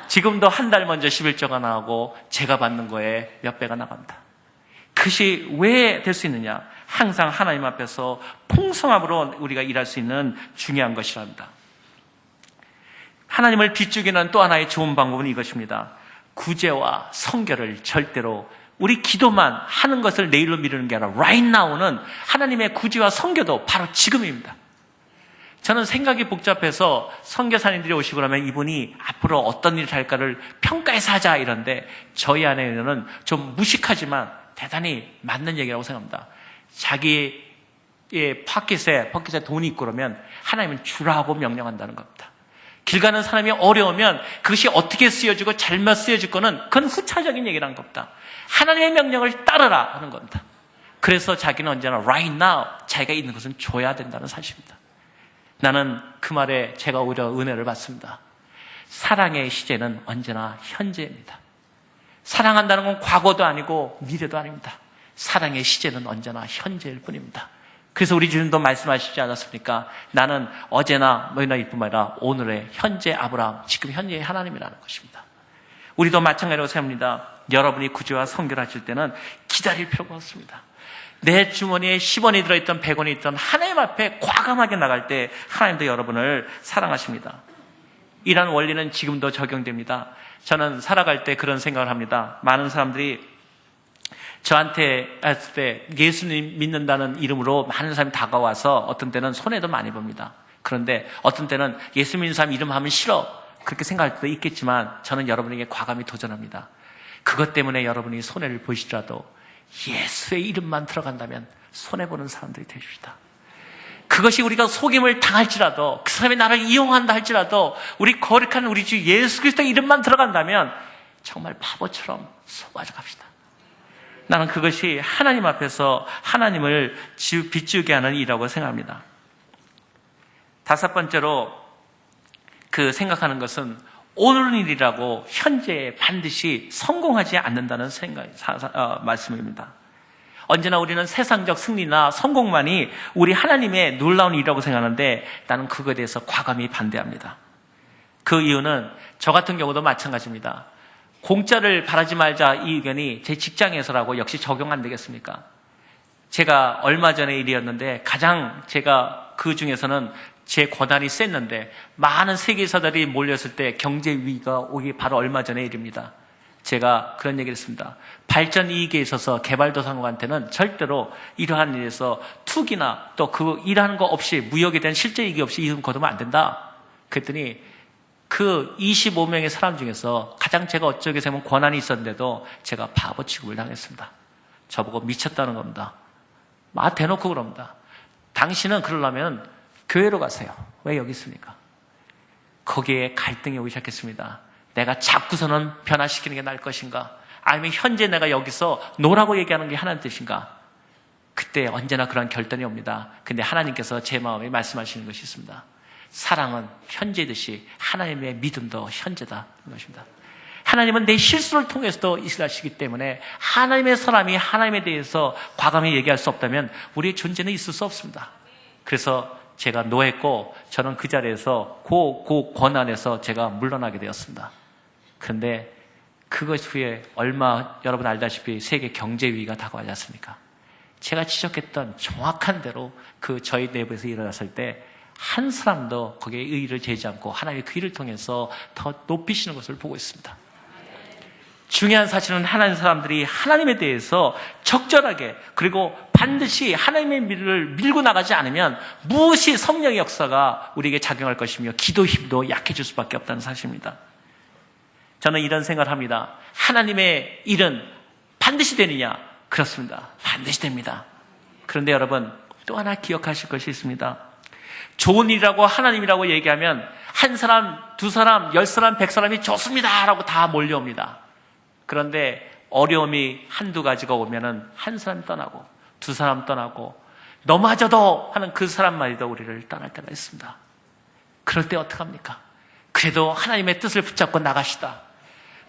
지금도 한 달 먼저 11조가 나오고 제가 받는 거에 몇 배가 나갑니다. 그것이 왜 될 수 있느냐? 항상 하나님 앞에서 풍성함으로 우리가 일할 수 있는 중요한 것이랍니다. 하나님을 빚주기는 또 하나의 좋은 방법은 이것입니다. 구제와 성결을 절대로 우리 기도만 하는 것을 내일로 미루는 게 아니라 right now는 하나님의 구제와 성교도 바로 지금입니다. 저는 생각이 복잡해서 선교사님들이 오시고 그러면 이분이 앞으로 어떤 일을 할까를 평가해서 하자 이런데 저희 아내는 좀 무식하지만 대단히 맞는 얘기라고 생각합니다. 자기의 포켓에 돈이 있고 그러면 하나님은 주라고 명령한다는 겁니다. 길 가는 사람이 어려우면 그것이 어떻게 쓰여지고 잘못 쓰여질 거는 그건 후차적인 얘기라는 겁니다. 하나님의 명령을 따르라 하는 겁니다. 그래서 자기는 언제나 right now 자기가 있는 것은 줘야 된다는 사실입니다. 나는 그 말에 제가 오히려 은혜를 받습니다. 사랑의 시제는 언제나 현재입니다. 사랑한다는 건 과거도 아니고 미래도 아닙니다. 사랑의 시제는 언제나 현재일 뿐입니다. 그래서 우리 주님도 말씀하시지 않았습니까? 나는 어제나 너희나 이뿐만 아니라 오늘의 현재 아브라함, 지금 현재의 하나님이라는 것입니다. 우리도 마찬가지로 생각합니다. 여러분이 구제와 성결하실 때는 기다릴 필요가 없습니다. 내 주머니에 10원이 들어있던 100원이 있던 하나님 앞에 과감하게 나갈 때 하나님도 여러분을 사랑하십니다. 이런 원리는 지금도 적용됩니다. 저는 살아갈 때 그런 생각을 합니다. 많은 사람들이 저한테 했을 때 예수님 믿는다는 이름으로 많은 사람이 다가와서 어떤 때는 손해도 많이 봅니다. 그런데 어떤 때는 예수 믿는 사람 이름 하면 싫어 그렇게 생각할 때도 있겠지만 저는 여러분에게 과감히 도전합니다. 그것 때문에 여러분이 손해를 보시더라도 예수의 이름만 들어간다면 손해보는 사람들이 되십시다. 그것이 우리가 속임을 당할지라도 그 사람이 나를 이용한다 할지라도 우리 거룩한 우리 주 예수 그리스도의 이름만 들어간다면 정말 바보처럼 속아져 갑시다. 나는 그것이 하나님 앞에서 하나님을 빚지게 하는 일이라고 생각합니다. 다섯 번째로 생각하는 것은 오늘 일이라고 현재에 반드시 성공하지 않는다는 말씀입니다. 언제나 우리는 세상적 승리나 성공만이 우리 하나님의 놀라운 일이라고 생각하는데 나는 그거에 대해서 과감히 반대합니다. 그 이유는 저 같은 경우도 마찬가지입니다. 공짜를 바라지 말자 이 의견이 제 직장에서라고 역시 적용 안 되겠습니까? 제가 얼마 전의 일이었는데 가장 제가 그 중에서는 제 권한이 셌는데 많은 세계사들이 몰렸을 때 경제 위기가 오기 바로 얼마 전의 일입니다. 제가 그런 얘기를 했습니다. 발전 이익에 있어서 개발도상국한테는 절대로 이러한 일에서 투기나 또 그 일하는 거 없이 무역에 대한 실제 이익이 없이 이익을 거두면 안 된다. 그랬더니 그 25명의 사람 중에서 가장 제가 어쩌게 되면 권한이 있었는데도 제가 바보 취급을 당했습니다. 저보고 미쳤다는 겁니다. 대놓고 그럽니다. 당신은 그러려면 교회로 가세요. 왜 여기 있습니까? 거기에 갈등이 오기 시작했습니다. 내가 자꾸서는 변화시키는 게 나을 것인가? 아니면 현재 내가 여기서 노라고 얘기하는 게 하나님 뜻인가? 그때 언제나 그런 결단이 옵니다. 근데 하나님께서 제 마음에 말씀하시는 것이 있습니다. 사랑은 현재듯이 하나님의 믿음도 현재다. 것입니다. 하나님은 내 실수를 통해서도 일하시기 때문에 하나님의 사람이 하나님에 대해서 과감히 얘기할 수 없다면 우리의 존재는 있을 수 없습니다. 그래서 제가 노했고 저는 그 자리에서 그 권한에서 제가 물러나게 되었습니다. 그런데 그것 후에 얼마 여러분 알다시피 세계 경제 위기가 다가오지 않습니까? 제가 지적했던 정확한 대로 그 저희 내부에서 일어났을 때 한 사람도 거기에 의의를 제지 않고 하나님의 그 일을 통해서 더 높이시는 것을 보고 있습니다. 중요한 사실은 하나님 사람들이 하나님에 대해서 적절하게 그리고 반드시 하나님의 미를 밀고 나가지 않으면 무엇이 성령의 역사가 우리에게 작용할 것이며 기도 힘도 약해질 수밖에 없다는 사실입니다. 저는 이런 생각을 합니다. 하나님의 일은 반드시 되느냐? 그렇습니다. 반드시 됩니다. 그런데 여러분 또 하나 기억하실 것이 있습니다. 좋은 일이라고 하나님이라고 얘기하면 한 사람, 두 사람, 10사람, 100사람이 좋습니다 라고 다 몰려옵니다. 그런데 어려움이 한두 가지가 오면은 한 사람 떠나고 두 사람 떠나고 너마저도 하는 그 사람만이도 우리를 떠날 때가 있습니다. 그럴 때 어떡합니까? 그래도 하나님의 뜻을 붙잡고 나가시다.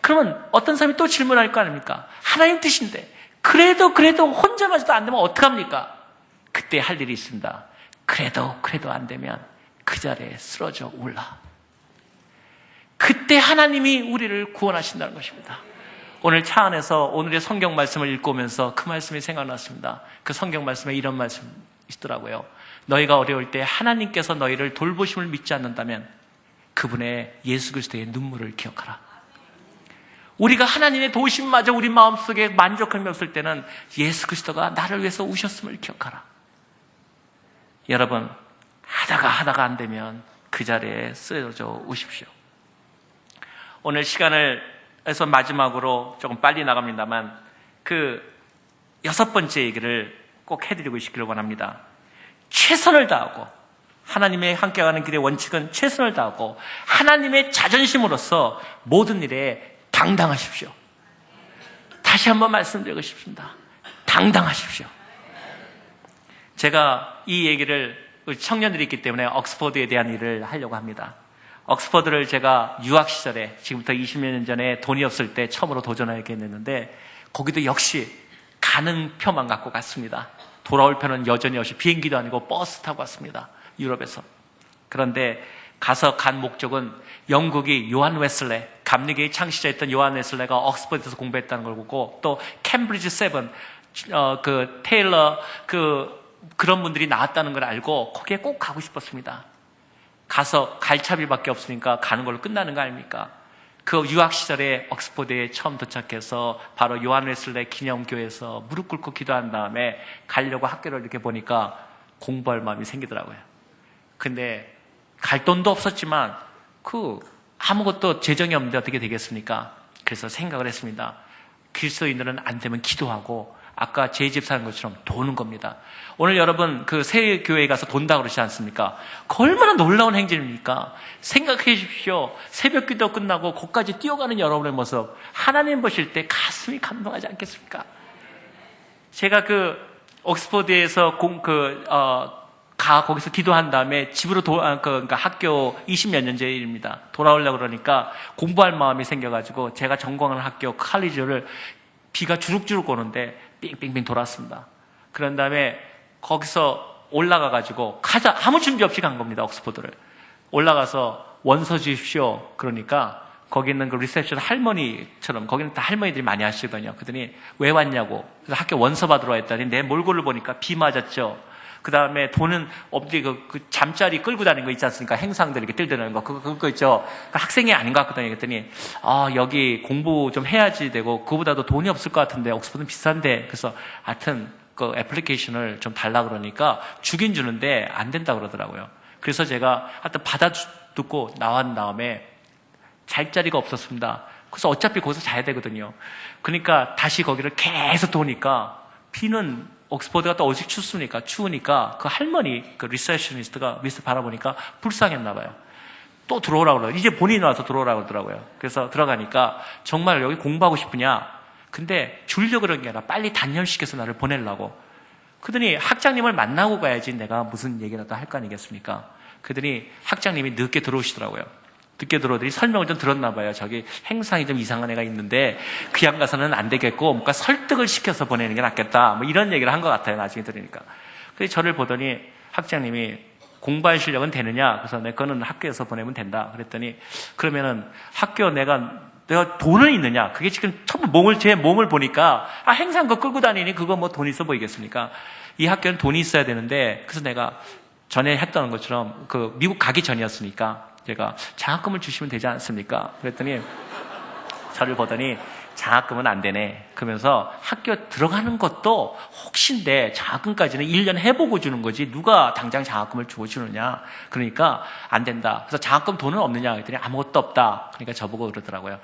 그러면 어떤 사람이 또 질문할 거 아닙니까? 하나님 뜻인데 그래도 혼자마저도 안 되면 어떡합니까? 그때 할 일이 있습니다. 그래도 안 되면 그 자리에 쓰러져 올라. 그때 하나님이 우리를 구원하신다는 것입니다. 오늘 차 안에서 오늘의 성경 말씀을 읽고 오면서 그 말씀이 생각났습니다. 그 성경 말씀에 이런 말씀이 있더라고요. 너희가 어려울 때 하나님께서 너희를 돌보심을 믿지 않는다면 그분의 예수 그리스도의 눈물을 기억하라. 우리가 하나님의 도우심마저 우리 마음속에 만족함이 없을 때는 예수 그리스도가 나를 위해서 우셨음을 기억하라. 여러분 하다가 안 되면 그 자리에 쓰러져 오십시오. 오늘 시간을 해서 마지막으로 조금 빨리 나갑니다만 그 6번째 얘기를 꼭 해드리고 싶기를 원합니다. 최선을 다하고 하나님의 함께가는 길의 원칙은 최선을 다하고 하나님의 자존심으로서 모든 일에 당당하십시오. 다시 한번 말씀드리고 싶습니다. 당당하십시오. 제가 이 얘기를 우리 청년들이 있기 때문에 옥스퍼드에 대한 일을 하려고 합니다. 옥스퍼드를 제가 유학 시절에 지금부터 20몇 년 전에 돈이 없을 때 처음으로 도전하게 했는데 거기도 역시 가는 표만 갖고 갔습니다. 돌아올 표는 여전히 없이 비행기도 아니고 버스 타고 왔습니다. 유럽에서. 그런데 가서 간 목적은 영국이 요한 웨슬레, 감리교의 창시자였던 요한 웨슬레가 옥스퍼드에서 공부했다는 걸 보고 또 캠브리지 세븐, 테일러, 그런 분들이 나왔다는 걸 알고 거기에 꼭 가고 싶었습니다. 가서 갈 차비밖에 없으니까 가는 걸로 끝나는 거 아닙니까? 그 유학 시절에 옥스퍼드에 처음 도착해서 바로 요한 웨슬레 기념교회에서 무릎 꿇고 기도한 다음에 가려고 학교를 이렇게 보니까 공부할 마음이 생기더라고요. 근데 갈 돈도 없었지만 아무것도 재정이 없는데 어떻게 되겠습니까? 그래서 생각을 했습니다. 그리스도인들은 안 되면 기도하고 아까 제 집 사는 것처럼 도는 겁니다. 오늘 여러분 그 새 교회에 가서 돈다 그러지 않습니까? 그 얼마나 놀라운 행진입니까? 생각해 주십시오. 새벽 기도 끝나고 거기까지 뛰어가는 여러분의 모습 하나님 보실 때 가슴이 감동하지 않겠습니까? 제가 옥스퍼드에서 거기서 기도한 다음에 집으로 그러니까 학교 20몇 년째 일입니다. 돌아오려고 그러니까 공부할 마음이 생겨가지고 제가 전공하는 학교 칼리지를 비가 주룩주룩 오는데 빙빙빙 돌았습니다. 그런 다음에 거기서 올라가가지고 아무 준비 없이 간 겁니다. 옥스퍼드를. 올라가서 원서 주십시오. 그러니까 거기 있는 그 리셉션 할머니처럼 거기는 다 할머니들이 많이 하시거든요. 그랬더니 왜 왔냐고. 그래서 학교 원서 받으러 왔더니 내 몰골을 보니까 비 맞았죠. 그 다음에 돈은 어디 그 잠자리 끌고 다니는 거 있지 않습니까? 행상들 이렇게 들드는 거. 그거 있죠. 학생이 아닌 것 같거든요. 그랬더니, 여기 공부 좀 해야지 되고, 그거보다도 돈이 없을 것 같은데, 옥스퍼드는 비싼데. 그래서 하여튼, 그 애플리케이션을 좀 달라 그러니까 주긴 주는데 안 된다 그러더라고요. 그래서 제가 하여튼 받아 듣고 나온 다음에 잘 자리가 없었습니다. 그래서 어차피 거기서 자야 되거든요. 그러니까 다시 거기를 계속 도니까 비는 옥스퍼드가 또 어직 추우니까 그 할머니, 그 리셉셔니스트가 밑에서 바라보니까 불쌍했나 봐요. 또 들어오라고 그러더라고요. 이제 본인이 와서 들어오라고 그러더라고요. 그래서 들어가니까 정말 여기 공부하고 싶으냐? 근데 주려고 그런 게 아니라 빨리 단련시켜서 나를 보내려고. 그러더니 학장님을 만나고 가야지 내가 무슨 얘기라도 할 거 아니겠습니까? 그러더니 학장님이 늦게 들어오시더라고요. 늦게 들어오더니 설명을 좀 들었나 봐요. 저기 행상이 좀 이상한 애가 있는데 그냥 가서는 안 되겠고 뭔가 설득을 시켜서 보내는 게 낫겠다. 뭐 이런 얘기를 한 것 같아요. 나중에 들으니까. 그래서 저를 보더니 학장님이 공부할 실력은 되느냐? 그래서 내 거는 학교에서 보내면 된다. 그랬더니 그러면은 학교 내가 돈은 있느냐? 그게 지금 처음 제 몸을 보니까 행상 거 끌고 다니니 그거 뭐 돈 있어 보이겠습니까? 이 학교는 돈이 있어야 되는데 그래서 내가 전에 했던 것처럼 그 미국 가기 전이었으니까 제가 장학금을 주시면 되지 않습니까? 그랬더니 저를 보더니 장학금은 안 되네. 그러면서 학교 들어가는 것도 혹시인데 장학금까지는 1년 해보고 주는 거지 누가 당장 장학금을 주느냐. 그러니까 안 된다. 그래서 장학금 돈은 없느냐 그랬더니 아무것도 없다. 그러니까 저보고 그러더라고요.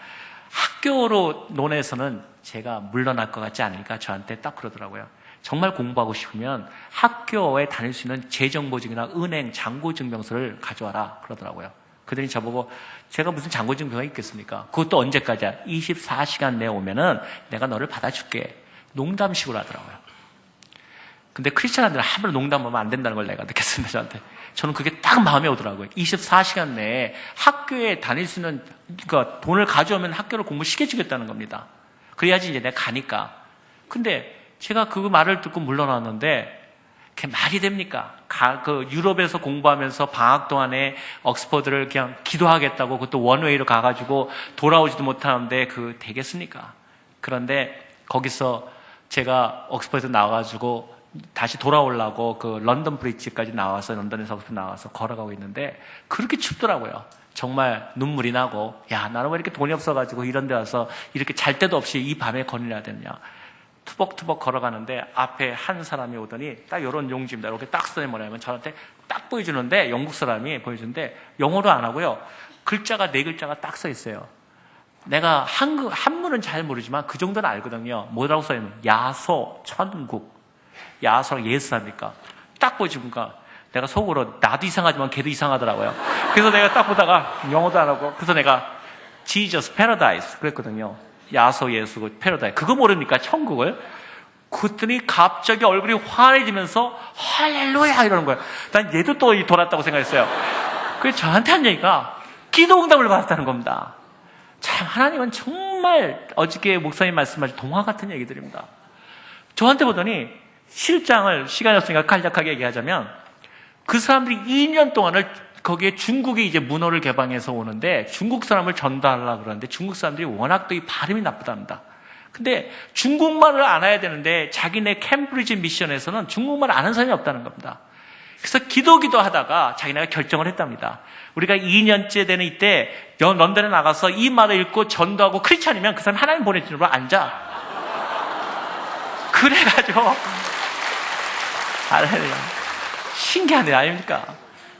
학교로 논에서는 제가 물러날 것 같지 않으니까 저한테 딱 그러더라고요. 정말 공부하고 싶으면 학교에 다닐 수 있는 재정보증이나 은행 잔고증명서를 가져와라 그러더라고요. 그들이 저보고 제가 무슨 잔고증명서가 있겠습니까? 그것도 언제까지야? 24시간 내에 오면은 내가 너를 받아줄게. 농담식으로 하더라고요. 근데 크리스찬들은 함부로 농담하면 안 된다는 걸 내가 느꼈습니다. 저한테. 저는 그게 딱 마음에 오더라고요. 24시간 내에 학교에 다닐 수 있는 그러니까 돈을 가져오면 학교를 공부시켜주겠다는 겁니다. 그래야지 이제 내가 가니까. 근데 제가 그 말을 듣고 물러났는데 그게 말이 됩니까? 그 유럽에서 공부하면서 방학 동안에 옥스퍼드를 그냥 기도하겠다고 그것도 원웨이로 가가지고 돌아오지도 못하는데 그 되겠습니까? 그런데 거기서 제가 옥스퍼드에서 나와가지고 다시 돌아오려고 그 런던 브리지까지 나와서 런던에서 옥스퍼드 나와서 걸어가고 있는데 그렇게 춥더라고요. 정말 눈물이 나고 야 나는 왜 이렇게 돈이 없어가지고 이런 데 와서 이렇게 잘 데도 없이 이 밤에 거닐어야 되느냐. 투벅투벅 걸어가는데 앞에 한 사람이 오더니 딱 이런 용지입니다. 이렇게 딱 써니 뭐냐면 저한테 딱 보여주는데 영국 사람이 보여주는데 영어로 안 하고요. 글자가 4글자가 딱 써 있어요. 내가 한문은 잘 모르지만 그 정도는 알거든요. 뭐라고 써 있는 야소 천국. 야소랑 예수합니까? 딱 보여주니까 내가 속으로 나도 이상하지만 걔도 이상하더라고요. 그래서 내가 딱 보다가 영어도 안 하고 그래서 내가 Jesus Paradise 그랬거든요. 야소 예수 패러다이스 그거 모릅니까? 천국을. 그랬더니 갑자기 얼굴이 환해지면서 할렐루야 이러는 거예요. 난 얘도 또 돌았다고 생각했어요. 그래서 저한테 한 얘기가 기도응답을 받았다는 겁니다. 참 하나님은 정말 어저께 목사님 말씀하신 동화 같은 얘기들입니다. 저한테 보더니 실장을 시간이 없으니까 간략하게 얘기하자면 그 사람들이 2년 동안을 거기에 중국이 이제 문어를 개방해서 오는데 중국 사람을 전도하려고 그러는데 중국 사람들이 워낙 또 이 발음이 나쁘답니다. 근데 중국말을 알아야 되는데 자기네 캠브리지 미션에서는 중국말 아는 사람이 없다는 겁니다. 그래서 기도하다가 자기네가 결정을 했답니다. 우리가 2년째 되는 이때 런던에 나가서 이 말을 읽고 전도하고 크리스찬이면 그 사람 하나님 보내주는 걸 앉아. 그래가지고 신기한 일 아닙니까?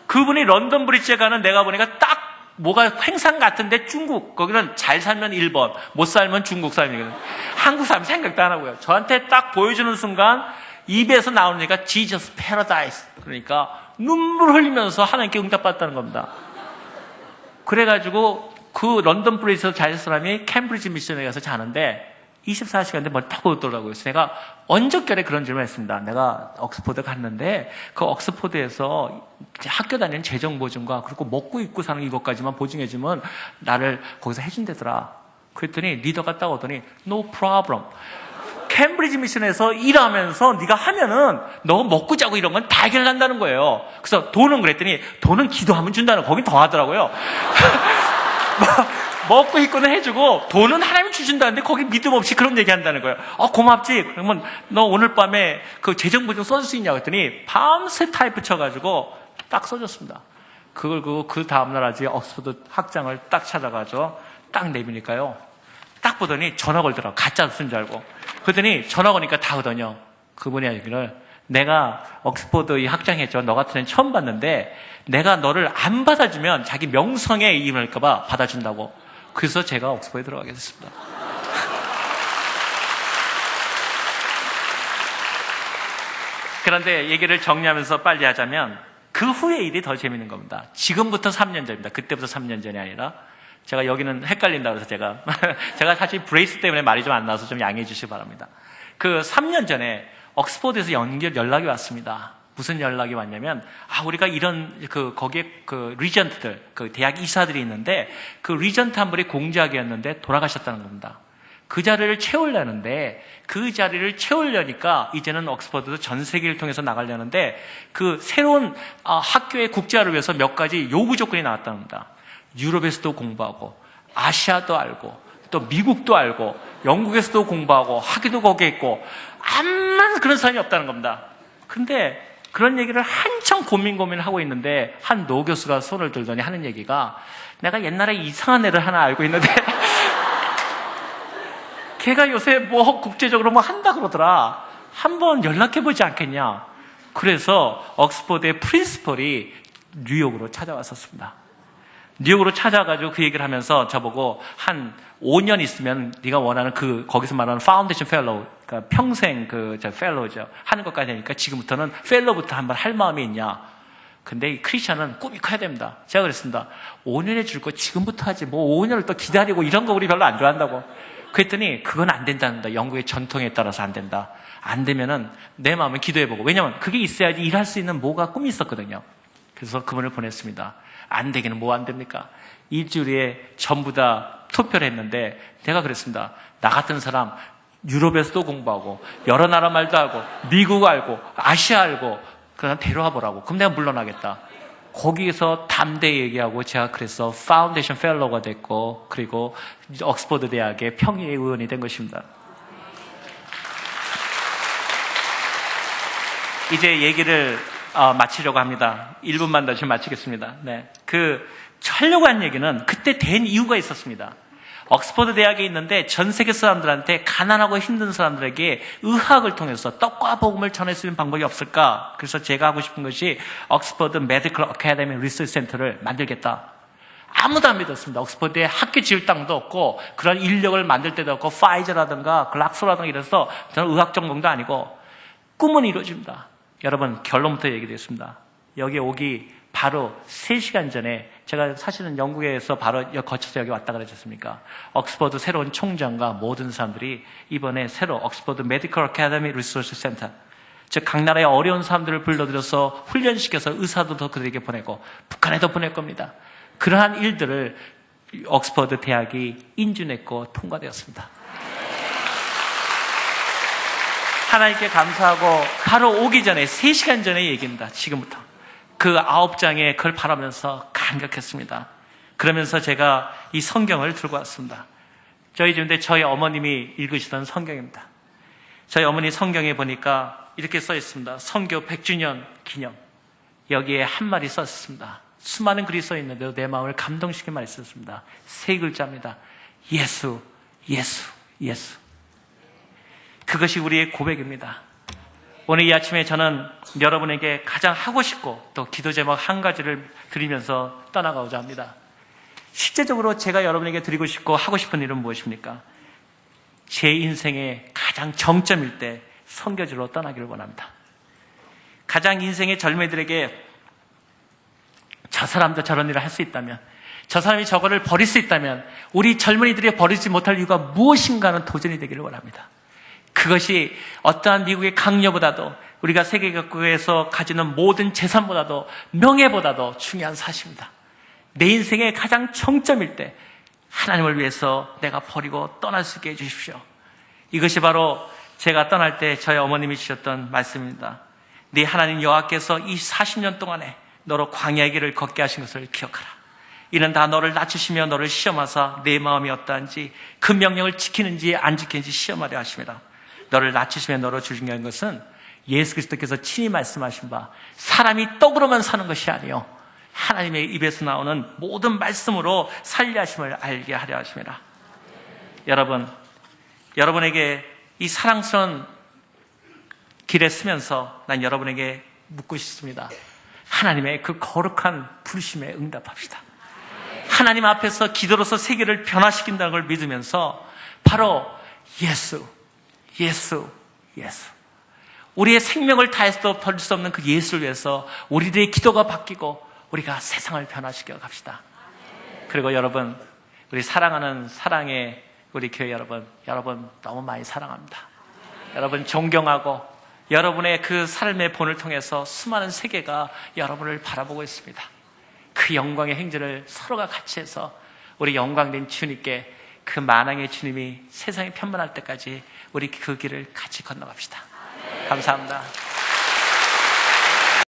그분이 런던 브리지에 가는 내가 보니까 딱 뭐가 횡상 같은데 중국 거기는 잘 살면 일본 못 살면 중국 사람이거든요. 한국 사람 생각도 안 하고요. 저한테 딱 보여주는 순간 입에서 나오니까 Jesus Paradise 그러니까 눈물 흘리면서 하나님께 응답받았다는 겁니다. 그래가지고 그 런던 브리지에서 잘 사람이 캠브리지 미션에 가서 자는데 24시간 대 머리 탁 오더라고요. 그래서 내가 언저결에 그런 질문을 했습니다. 내가 옥스퍼드 갔는데 그 옥스퍼드에서 학교 다니는 재정보증과 그리고 먹고 입고 사는 이것까지만 보증해주면 나를 거기서 해준대더라. 그랬더니 리더가 딱 오더니 No problem. 캠브리지 미션에서 일하면서 네가 하면은 너 먹고 자고 이런 건 다 해결난다는 거예요. 그래서 돈은 그랬더니 돈은 기도하면 준다는 거긴 더 하더라고요. 먹고 입고는 해주고 돈은 하나님이 주신다는데 거기 믿음 없이 그런 얘기한다는 거예요. 고맙지. 그러면 너 오늘 밤에 그 재정부 좀 써줄 수 있냐고 했더니 밤새 타이프 쳐가지고 딱 써줬습니다. 그걸 그 다음날 아직 옥스퍼드 학장을 딱 찾아가죠. 딱 내미니까요. 딱 보더니 전화 걸더라고. 가짜로 쓴 줄 알고. 그랬더니 전화 거니까 다 하거든요. 그분이 하기를 내가 옥스퍼드 이 학장했죠. 너 같은 애는 처음 봤는데 내가 너를 안 받아주면 자기 명성에 임할까봐 받아준다고. 그래서 제가 옥스퍼드에 들어가게 됐습니다. 그런데 얘기를 정리하면서 빨리 하자면 그 후의 일이 더 재밌는 겁니다. 지금부터 3년 전입니다. 그때부터 3년 전이 아니라 제가 여기는 헷갈린다고 해서 제가 사실 브레이스 때문에 말이 좀 안 나와서 좀 양해해 주시기 바랍니다. 그 3년 전에 옥스퍼드에서 연락이 왔습니다. 무슨 연락이 왔냐면, 우리가 이런, 거기에 리전트들, 대학 이사들이 있는데, 그 리전트 한 분이 공작이었는데 돌아가셨다는 겁니다. 그 자리를 채우려는데, 그 자리를 채우려니까, 이제는 옥스퍼드도 전 세계를 통해서 나가려는데, 그 새로운 학교의 국제화를 위해서 몇 가지 요구 조건이 나왔다는 겁니다. 유럽에서도 공부하고, 아시아도 알고, 또 미국도 알고, 영국에서도 공부하고, 학위도 거기에 있고, 암만 그런 사람이 없다는 겁니다. 근데 그런 얘기를 한참 고민을 하고 있는데 한 노 교수가 손을 들더니 하는 얘기가 내가 옛날에 이상한 애를 하나 알고 있는데 걔가 요새 뭐 국제적으로 뭐 한다 그러더라. 한번 연락해보지 않겠냐. 그래서 옥스퍼드의 프린시펄이 뉴욕으로 찾아왔었습니다. 뉴욕으로 찾아가지고 그 얘기를 하면서 저보고 한 5년 있으면 네가 원하는 거기서 말하는 파운데이션 펠로우, 그러니까 평생 펠로우죠. 하는 것까지 하니까 지금부터는 펠로우부터 한번 할 마음이 있냐. 근데 이 크리스천은 꿈이 커야 됩니다. 제가 그랬습니다. 5년에 줄 거 지금부터 하지. 뭐 5년을 또 기다리고 이런 거 우리 별로 안 좋아한다고. 그랬더니 그건 안 된답니다. 영국의 전통에 따라서 안 된다. 안 되면은 내 마음을 기도해보고. 왜냐면 그게 있어야지 일할 수 있는 뭐가 꿈이 있었거든요. 그래서 그분을 보냈습니다. 안 되기는 뭐 안 됩니까? 일주일에 전부 다 투표를 했는데 내가 그랬습니다. 나 같은 사람 유럽에서도 공부하고 여러 나라 말도 알고 미국 알고 아시아 알고 그냥 데려와 보라고. 그럼 내가 물러나겠다. 거기에서 담대히 얘기하고 제가 그래서 파운데이션 펠로우가 됐고 그리고 옥스퍼드 대학의 평의회 의원이 된 것입니다. 이제 얘기를 마치려고 합니다. 1분만 더 지금 마치겠습니다. 네. 하려고 한 얘기는 그때 된 이유가 있었습니다. 옥스퍼드 대학에 있는데 전 세계 사람들한테 가난하고 힘든 사람들에게 의학을 통해서 떡과 복음을 전할 수 있는 방법이 없을까? 그래서 제가 하고 싶은 것이 옥스퍼드 메디컬 어카데미 리서치 센터를 만들겠다. 아무도 안 믿었습니다. 옥스퍼드에 학교 지을 땅도 없고 그런 인력을 만들 때도 없고 파이저라든가 글락소라든가 이래서 저는 의학 전공도 아니고 꿈은 이루어집니다. 여러분 결론부터 얘기드리겠습니다. 여기 오기 바로 3시간 전에 제가 사실은 영국에서 바로 거쳐서 여기 왔다 그랬습니까? 옥스퍼드 새로운 총장과 모든 사람들이 이번에 새로 옥스퍼드 메디컬 어카데미 리서치 센터, 즉 각 나라의 어려운 사람들을 불러들여서 훈련시켜서 의사도 더 그들에게 보내고 북한에도 보낼 겁니다. 그러한 일들을 옥스퍼드 대학이 인준했고 통과되었습니다. 하나님께 감사하고 바로 오기 전에 3시간 전의 얘기입니다. 지금부터. 그 9장에 그걸 바라면서 감격했습니다. 그러면서 제가 이 성경을 들고 왔습니다. 저희 집인데 저희 어머님이 읽으시던 성경입니다. 저희 어머니 성경에 보니까 이렇게 써 있습니다. 선교 100주년 기념. 여기에 한 말이 써 있습니다. 수많은 글이 써 있는데도 내 마음을 감동시킨 말이 있었습니다. 3글자입니다. 예수, 예수, 예수. 그것이 우리의 고백입니다. 오늘 이 아침에 저는 여러분에게 가장 하고 싶고 또 기도 제목 한 가지를 드리면서 떠나가고자 합니다. 실제적으로 제가 여러분에게 드리고 싶고 하고 싶은 일은 무엇입니까? 제 인생의 가장 정점일 때 선교지로 떠나기를 원합니다. 가장 인생의 젊은이들에게 저 사람도 저런 일을 할 수 있다면, 저 사람이 저거를 버릴 수 있다면 우리 젊은이들이 버리지 못할 이유가 무엇인가는 도전이 되기를 원합니다. 그것이 어떠한 미국의 강요보다도 우리가 세계各国에서 가지는 모든 재산보다도 명예보다도 중요한 사실입니다. 내 인생의 가장 정점일 때 하나님을 위해서 내가 버리고 떠날 수 있게 해주십시오. 이것이 바로 제가 떠날 때 저희 어머님이 주셨던 말씀입니다. 네 하나님 여호와께서 이 40년 동안에 너로 광야의 길을 걷게 하신 것을 기억하라. 이는 다 너를 낮추시며 너를 시험하사 내 마음이 어떠한지 그 명령을 지키는지 안 지키는지 시험하려 하십니다. 너를 낮추시며 너를 중요한 것은 예수 그리스도께서 친히 말씀하신 바 사람이 떡으로만 사는 것이 아니요 하나님의 입에서 나오는 모든 말씀으로 살려 하심을 알게 하려 하십니다. 여러분에게 이 사랑스러운 길에 서면서 난 여러분에게 묻고 싶습니다. 하나님의 그 거룩한 부르심에 응답합시다. 하나님 앞에서 기도로서 세계를 변화시킨다는 걸 믿으면서 바로 예수 우리의 생명을 다해서도 버릴 수 없는 그 예수를 위해서 우리들의 기도가 바뀌고 우리가 세상을 변화시켜 갑시다. 그리고 여러분, 우리 사랑하는 사랑의 우리 교회 여러분 너무 많이 사랑합니다. 여러분 존경하고 여러분의 그 삶의 본을 통해서 수많은 세계가 여러분을 바라보고 있습니다. 그 영광의 행진을 서로가 같이 해서 우리 영광된 주님께 그 만왕의 주님이 세상이 편만할 때까지 우리 그 길을 같이 건너갑시다. 감사합니다.